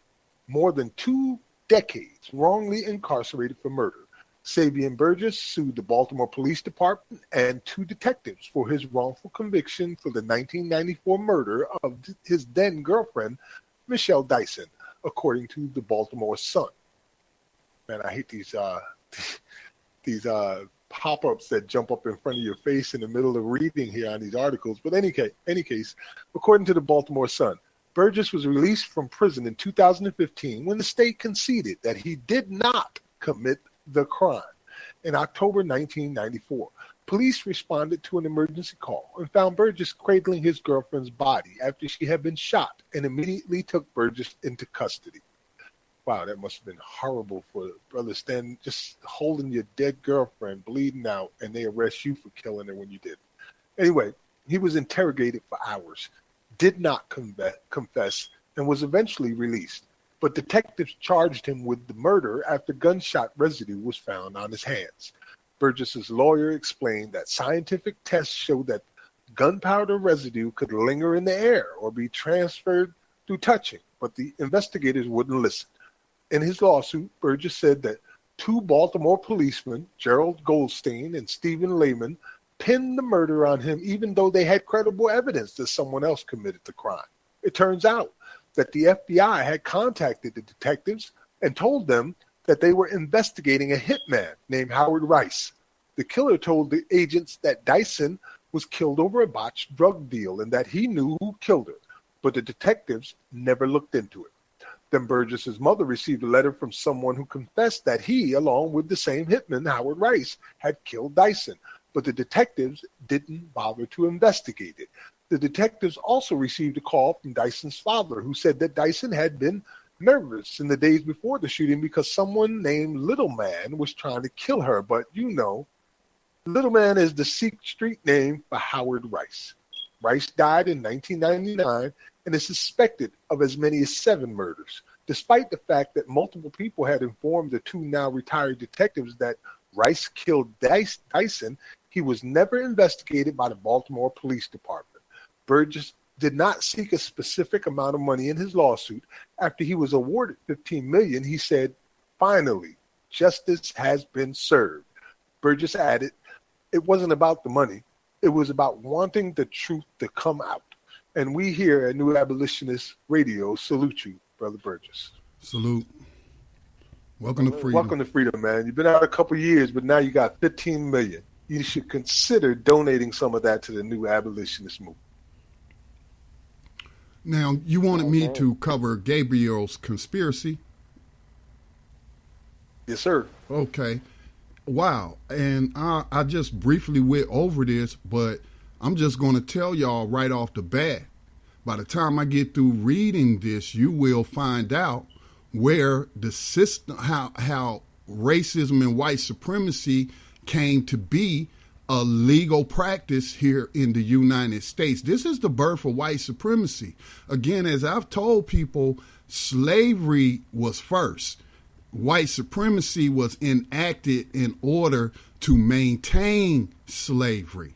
more than 2 decades wrongly incarcerated for murder. Sabian Burgess sued the Baltimore Police Department and 2 detectives for his wrongful conviction for the 1994 murder of his then girlfriend, Michelle Dyson, according to the Baltimore Sun. Man, I hate these pop-ups that jump up in front of your face in the middle of reading here on these articles. But any case, according to the Baltimore Sun, Burgess was released from prison in 2015 when the state conceded that he did not commit the crime. In October 1994, police responded to an emergency call and found Burgess cradling his girlfriend's body after she had been shot and immediately took Burgess into custody. Wow, that must have been horrible for the brother standing, just holding your dead girlfriend, bleeding out, and they arrest you for killing her when you did. Anyway, he was interrogated for hours, did not confess, and was eventually released. But detectives charged him with the murder after gunshot residue was found on his hands. Burgess's lawyer explained that scientific tests showed that gunpowder residue could linger in the air or be transferred through touching, but the investigators wouldn't listen. In his lawsuit, Burgess said that 2 Baltimore policemen, Gerald Goldstein and Stephen Lehman, pinned the murder on him even though they had credible evidence that someone else committed the crime. It turns out that the FBI had contacted the detectives and told them that they were investigating a hitman named Howard Rice. The killer told the agents that Dyson was killed over a botched drug deal and that he knew who killed her, but the detectives never looked into it. Then Burgess's mother received a letter from someone who confessed that he, along with the same hitman, Howard Rice, had killed Dyson, but the detectives didn't bother to investigate it. The detectives also received a call from Dyson's father, who said that Dyson had been nervous in the days before the shooting because someone named Little Man was trying to kill her. But you know, Little Man is the street name for Howard Rice. Rice died in 1999 and is suspected of as many as 7 murders. Despite the fact that multiple people had informed the 2 now retired detectives that Rice killed Dyson, he was never investigated by the Baltimore Police Department. Burgess did not seek a specific amount of money in his lawsuit. After he was awarded $15 million, he said, "Finally, justice has been served." Burgess added, "It wasn't about the money. It was about wanting the truth to come out." And we here at New Abolitionist Radio salute you, Brother Burgess. Salute. Welcome to freedom. Welcome to freedom, man. You've been out a couple years, but now you got $15 million. You should consider donating some of that to the New Abolitionist movement. Now, you wanted me to cover Gabriel's conspiracy? Yes, sir. Okay. Wow. And I just briefly went over this, but I'm just going to tell y'all right off the bat, by the time I get through reading this, you will find out where the system, how racism and white supremacy came to be a legal practice here in the United States. This is the birth of white supremacy. Again, as I've told people, slavery was first. White supremacy was enacted in order to maintain slavery.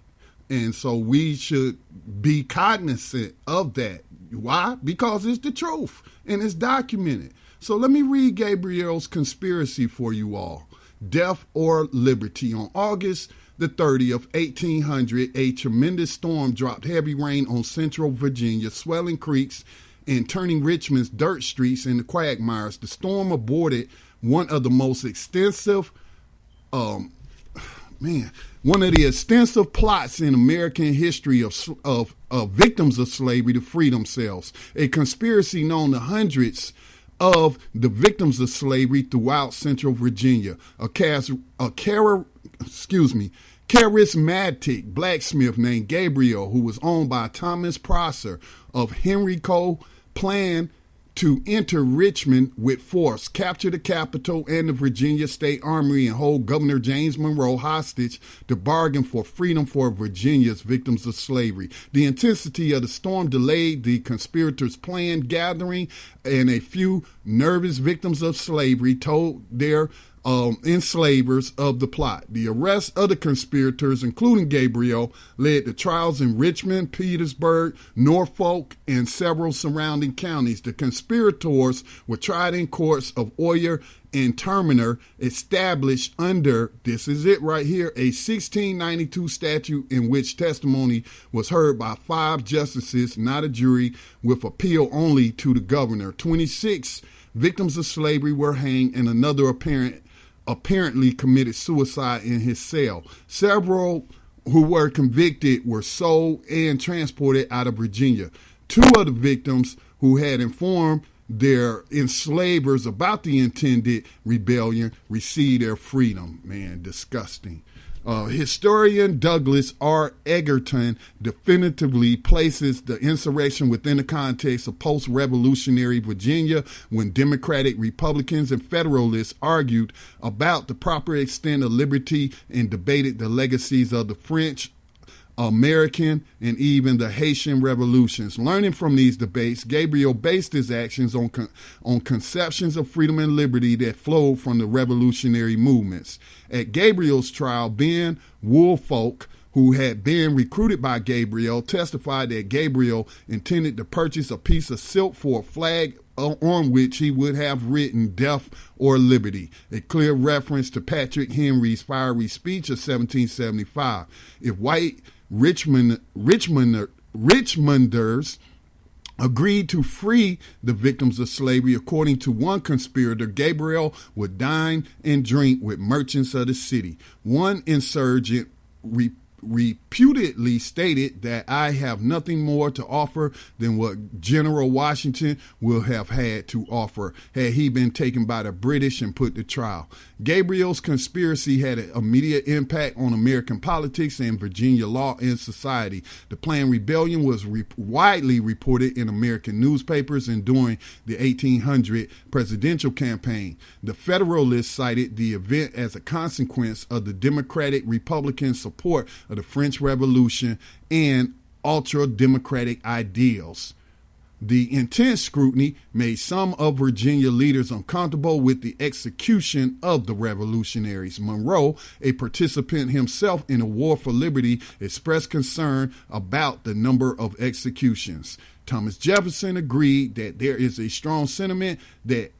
And so we should be cognizant of that. Why? Because it's the truth and it's documented. So let me read Gabriel's conspiracy for you all. Death or liberty. On August the 30th, 1800, a tremendous storm dropped heavy rain on central Virginia, swelling creeks and turning Richmond's dirt streets into quagmires. The storm aborted one of the most extensive, one of the extensive plots in American history of victims of slavery to free themselves. A conspiracy known to hundreds of the victims of slavery throughout Central Virginia. A charismatic blacksmith named Gabriel, who was owned by Thomas Prosser of Henrico, planned to enter Richmond with force, capture the Capitol and the Virginia State Armory, and hold Governor James Monroe hostage to bargain for freedom for Virginia's victims of slavery. The intensity of the storm delayed the conspirators' planned gathering, and a few nervous victims of slavery told their enslavers of the plot. The arrest of the conspirators, including Gabriel, led to trials in Richmond, Petersburg, Norfolk, and several surrounding counties. The conspirators were tried in courts of Oyer and Terminer, established under, this is it right here, a 1692 statute in which testimony was heard by 5 justices, not a jury, with appeal only to the governor. 26 victims of slavery were hanged, and another apparently committed suicide in his cell. Several who were convicted were sold and transported out of Virginia. 2 of the victims who had informed their enslavers about the intended rebellion received their freedom. Man, disgusting. Historian Douglas R. Egerton definitively places the insurrection within the context of post-revolutionary Virginia, when Democratic, Republicans, and Federalists argued about the proper extent of liberty and debated the legacies of the French, American, and even the Haitian revolutions. Learning from these debates, Gabriel based his actions on conceptions of freedom and liberty that flowed from the revolutionary movements. At Gabriel's trial, Ben Woolfolk, who had been recruited by Gabriel, testified that Gabriel intended to purchase a piece of silk for a flag on which he would have written death or liberty, a clear reference to Patrick Henry's fiery speech of 1775. If white Richmonders agreed to free the victims of slavery, according to one conspirator, Gabriel would dine and drink with merchants of the city. One insurgent reputedly stated that I have nothing more to offer than what General Washington will have had to offer had he been taken by the British and put to trial. Gabriel's conspiracy had an immediate impact on American politics and Virginia law and society. The planned rebellion was widely reported in American newspapers and during the 1800 presidential campaign. The Federalists cited the event as a consequence of the Democratic-Republican support of the French Revolution and ultra-democratic ideals. The intense scrutiny made some of Virginia leaders uncomfortable with the execution of the revolutionaries. Monroe, a participant himself in a war for liberty, expressed concern about the number of executions. Thomas Jefferson agreed that there is a strong sentiment that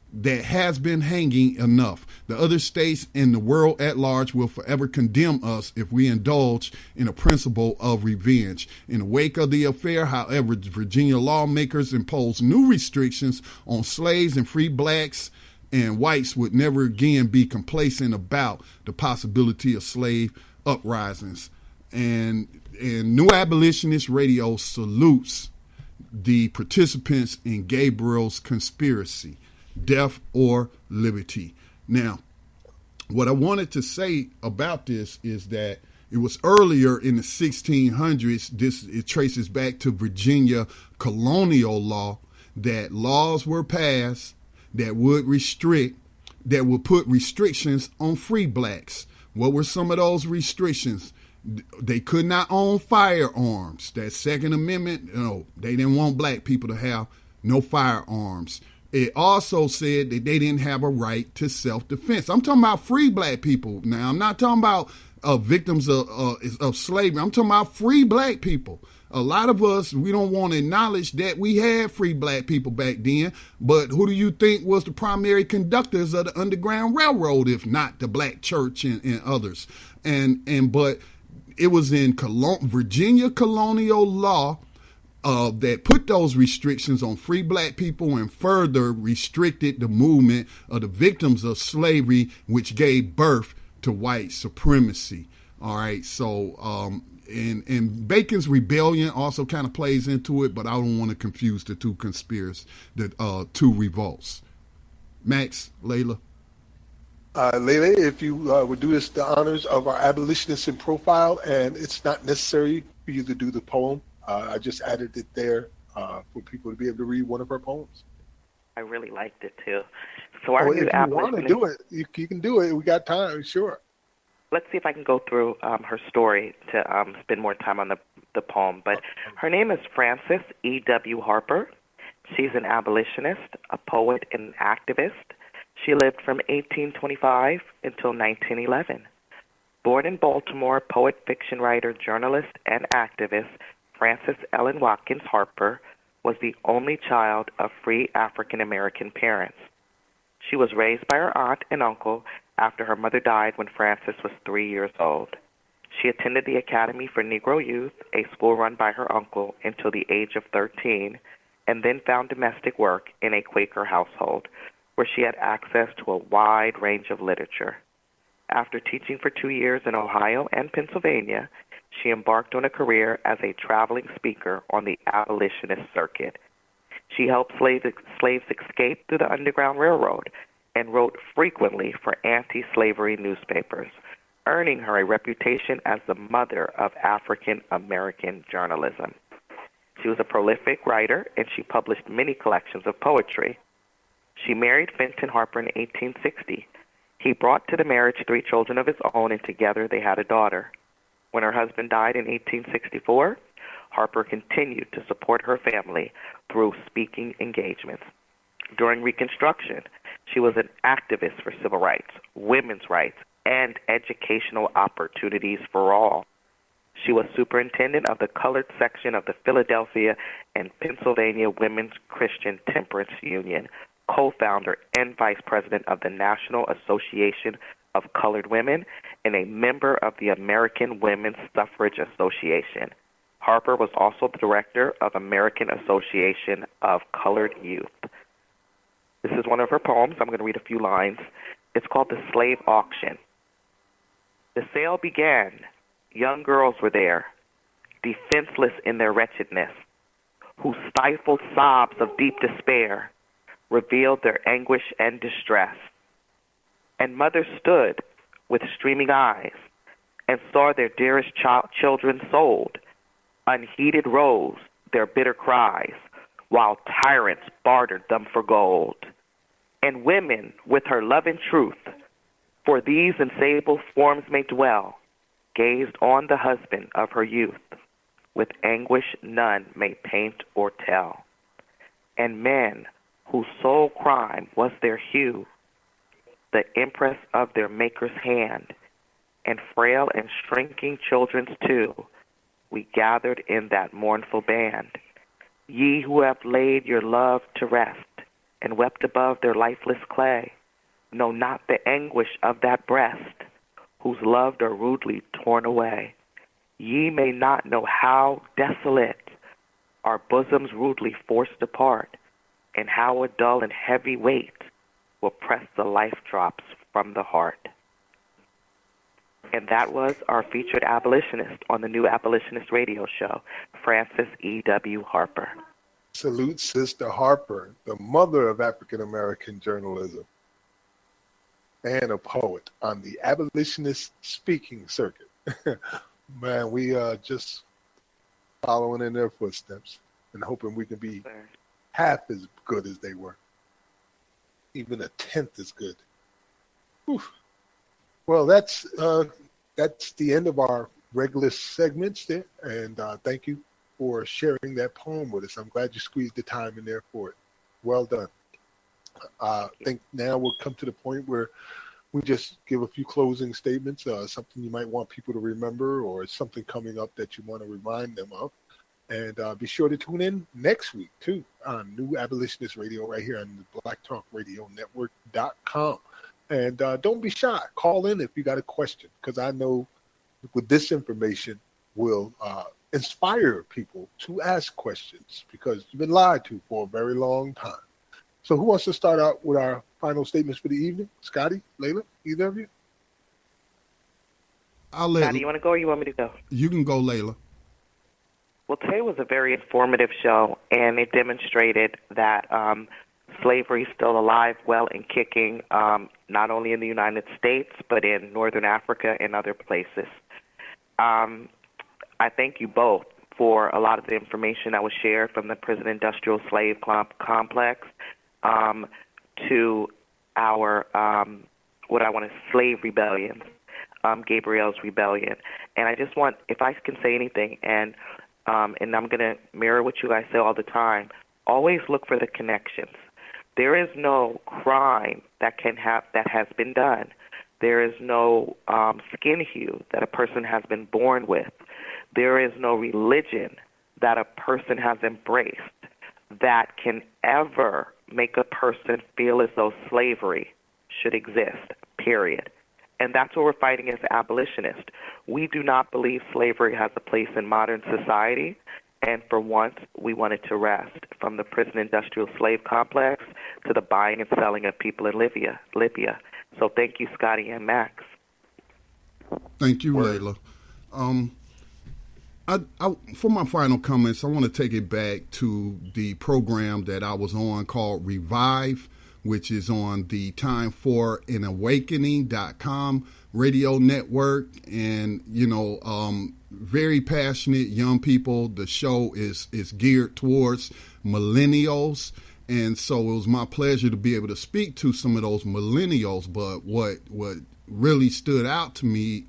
has been hanging enough. The other states and the world at large will forever condemn us if we indulge in a principle of revenge. In the wake of the affair, however, Virginia lawmakers imposed new restrictions on slaves, and free blacks and whites would never again be complacent about the possibility of slave uprisings. And New Abolitionist Radio salutes the participants in Gabriel's conspiracy. Death or liberty. Now, what I wanted to say about this is that it was earlier in the 1600s, it traces back to Virginia colonial law, that laws were passed that would put restrictions on free blacks. What were some of those restrictions? They could not own firearms. That Second Amendment, they didn't want black people to have no firearms. It also said that they didn't have a right to self-defense. I'm talking about free black people. Now, I'm not talking about victims of slavery. I'm talking about free black people. A lot of us, we don't want to acknowledge that we had free black people back then. But who do you think was the primary conductors of the Underground Railroad, if not the black church and others? But it was in Virginia colonial law that put those restrictions on free black people and further restricted the movement of the victims of slavery, which gave birth to white supremacy. All right, so and Bacon's rebellion also kind of plays into it, but I don't want to confuse the two conspiracies, the two revolts. Max, Layla. Layla, if you would do us the honors of our abolitionists in profile, and it's not necessary for you to do the poem. I just added it there for people to be able to read one of her poems. I really liked it too. So our new if you want to do it, you can do it. We got time, sure. Let's see if I can go through her story to spend more time on the poem. But her name is Frances E.W. Harper. She's an abolitionist, a poet, and an activist. She lived from 1825 until 1911. Born in Baltimore, poet, fiction writer, journalist, and activist, Frances Ellen Watkins Harper was the only child of free African-American parents. She was raised by her aunt and uncle after her mother died when Frances was 3 years old. She attended the Academy for Negro Youth, a school run by her uncle, until the age of 13, and then found domestic work in a Quaker household, where she had access to a wide range of literature. After teaching for 2 years in Ohio and Pennsylvania, she embarked on a career as a traveling speaker on the abolitionist circuit. She helped slaves escape through the Underground Railroad and wrote frequently for anti-slavery newspapers, earning her a reputation as the mother of African-American journalism. She was a prolific writer, and she published many collections of poetry. She married Fenton Harper in 1860. He brought to the marriage 3 children of his own, and together they had a daughter. When her husband died in 1864, Harper continued to support her family through speaking engagements. During Reconstruction, she was an activist for civil rights, women's rights, and educational opportunities for all. She was superintendent of the colored section of the Philadelphia and Pennsylvania Women's Christian Temperance Union, co-founder and vice president of the National Association of Colored Women, and a member of the American Women's Suffrage Association. Harper was also the director of American Association of Colored Youth. This is one of her poems. I'm going to read a few lines. It's called The Slave Auction. The sale began. Young girls were there, defenseless in their wretchedness, whose stifled sobs of deep despair revealed their anguish and distress. And mothers stood with streaming eyes and saw their dearest children sold. Unheeded rose their bitter cries, while tyrants bartered them for gold. And women, with her love and truth, for these in sable forms may dwell, gazed on the husband of her youth, with anguish none may paint or tell. And men, whose sole crime was their hue, the impress of their maker's hand, and frail and shrinking children's too, we gathered in that mournful band. Ye who have laid your love to rest, and wept above their lifeless clay, know not the anguish of that breast, whose loved are rudely torn away. Ye may not know how desolate our bosoms rudely forced apart, and how a dull and heavy weight will press the life drops from the heart. And that was our featured abolitionist on the new Abolitionist radio show, Frances E.W. Harper. Salute Sister Harper, the mother of African-American journalism, and a poet on the abolitionist speaking circuit. Man, we are just following in their footsteps and hoping we can be half as good as they were. Even a tenth as good. Whew. Well, that's the end of our regular segments there, and thank you for sharing that poem with us. I'm glad you squeezed the time in there for it. Well done. I think now we'll come to the point where we just give a few closing statements, something you might want people to remember, or something coming up that you want to remind them of. And be sure to tune in next week, too, on New Abolitionist Radio right here on the blacktalkradionetwork.com. And don't be shy. Call in if you got a question, because I know with this information will inspire people to ask questions because you've been lied to for a very long time. So who wants to start out with our final statements for the evening? Scotty, Layla, either of you? Scotty, you want to go or you want me to go? You can go, Layla. Well, today was a very informative show, and it demonstrated that slavery is still alive, well, and kicking, not only in the United States, but in Northern Africa and other places. I thank you both for a lot of the information that was shared from the prison industrial slave complex to our, slave rebellion, Gabriel's rebellion. And I just want, if I can say anything, and I'm going to mirror what you guys say all the time, always look for the connections. There is no crime that has been done. There is no skin hue that a person has been born with. There is no religion that a person has embraced that can ever make a person feel as though slavery should exist, period. And that's what we're fighting as abolitionists. We do not believe slavery has a place in modern society, and for once, we want it to rest from the prison industrial slave complex to the buying and selling of people in Libya. So thank you, Scotty and Max. Thank you, Layla. For my final comments, I want to take it back to the program that I was on called Revive, which is on the timeforanawakening.com radio network. And, very passionate young people. The show is geared towards millennials. And so it was my pleasure to be able to speak to some of those millennials. But what really stood out to me,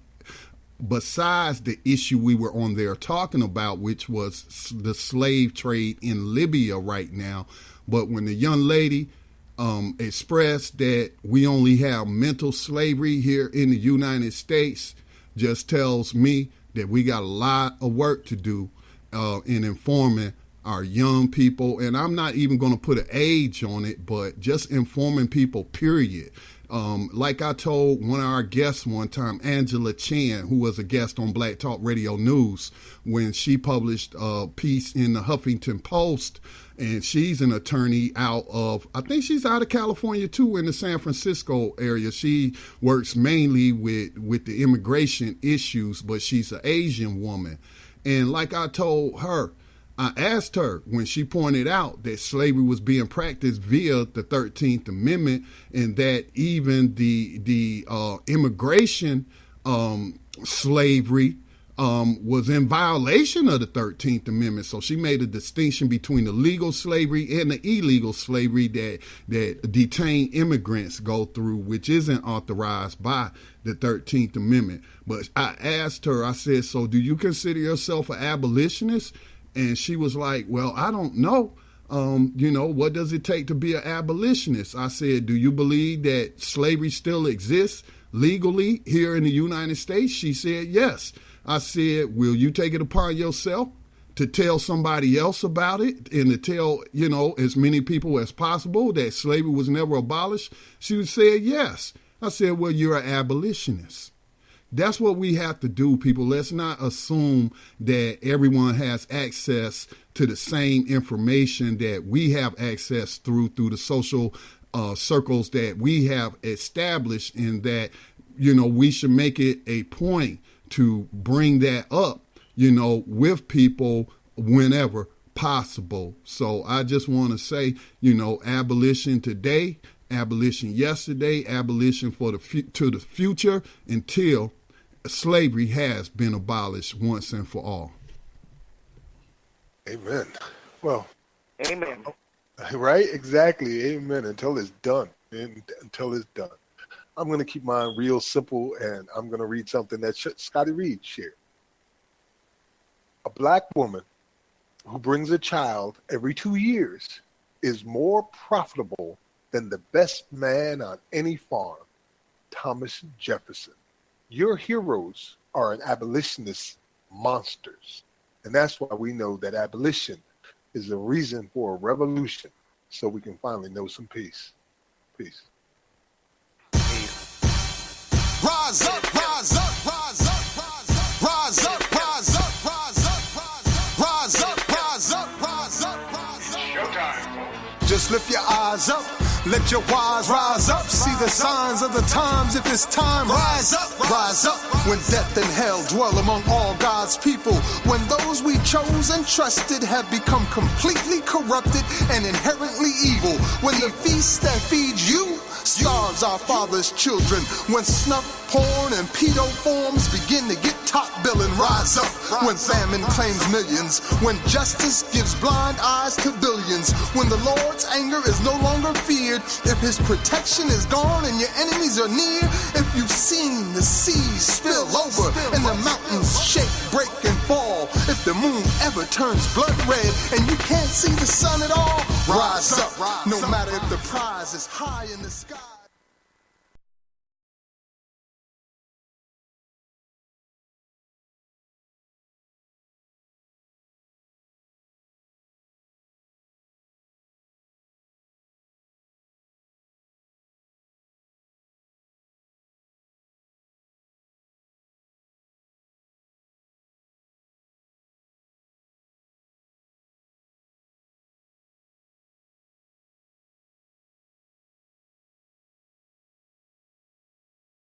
besides the issue we were on there talking about, which was the slave trade in Libya right now, but when the young lady expressed that we only have mental slavery here in the United States, just tells me that we got a lot of work to do in informing our young people. And I'm not even going to put an age on it, but just informing people, period. Like I told one of our guests one time, Angela Chan, who was a guest on Black Talk Radio News, when she published a piece in the Huffington Post, and she's an attorney I think she's out of California too, in the San Francisco area. She works mainly with the immigration issues, but she's an Asian woman. And like I told her, I asked her when she pointed out that slavery was being practiced via the 13th Amendment, and that even the immigration slavery was in violation of the 13th Amendment. So she made a distinction between the legal slavery and the illegal slavery that detained immigrants go through, which isn't authorized by the 13th Amendment. But I asked her, I said, so do you consider yourself an abolitionist? And she was like, well, I don't know. What does it take to be an abolitionist? I said, do you believe that slavery still exists legally here in the United States? She said, yes. I said, will you take it upon yourself to tell somebody else about it and to tell, as many people as possible that slavery was never abolished? She said, yes. I said, well, you're an abolitionist. That's what we have to do, people. Let's not assume that everyone has access to the same information that we have access through the social circles that we have established, and that, we should make it a point to bring that up, with people whenever possible. So I just want to say, abolition today, abolition yesterday, abolition to the future, until slavery has been abolished once and for all. Amen. Well, amen. Right? Exactly. Amen. Until it's done. Until it's done. I'm going to keep mine real simple, and I'm going to read something that Scotty Reed shared. A black woman who brings a child every 2 years is more profitable than the best man on any farm. Thomas Jefferson. Your heroes are an abolitionist monsters. And that's why we know that abolition is a reason for a revolution, so we can finally know some peace. Peace. Rise up, rise up, rise up, rise up, rise up, rise up, rise up, rise Just lift your eyes up, let your wise rise up. See the signs of the times, if it's time, rise up. Rise up when death and hell dwell among all God's people. When those we chose and trusted have become completely corrupted and inherently evil. When the feast that feeds you starves our father's children. When snuff, porn, and pedo forms begin to get top billing, rise up. When famine claims millions. When justice gives blind eyes to billions. When the Lord's anger is no longer feared. If his protection is gone and your enemies are near. If you've seen the seas spill over and the mountains shake, break, and fall. If the moon ever turns blood red and you can't see the sun at all, rise up. No matter if the prize is high in the sky.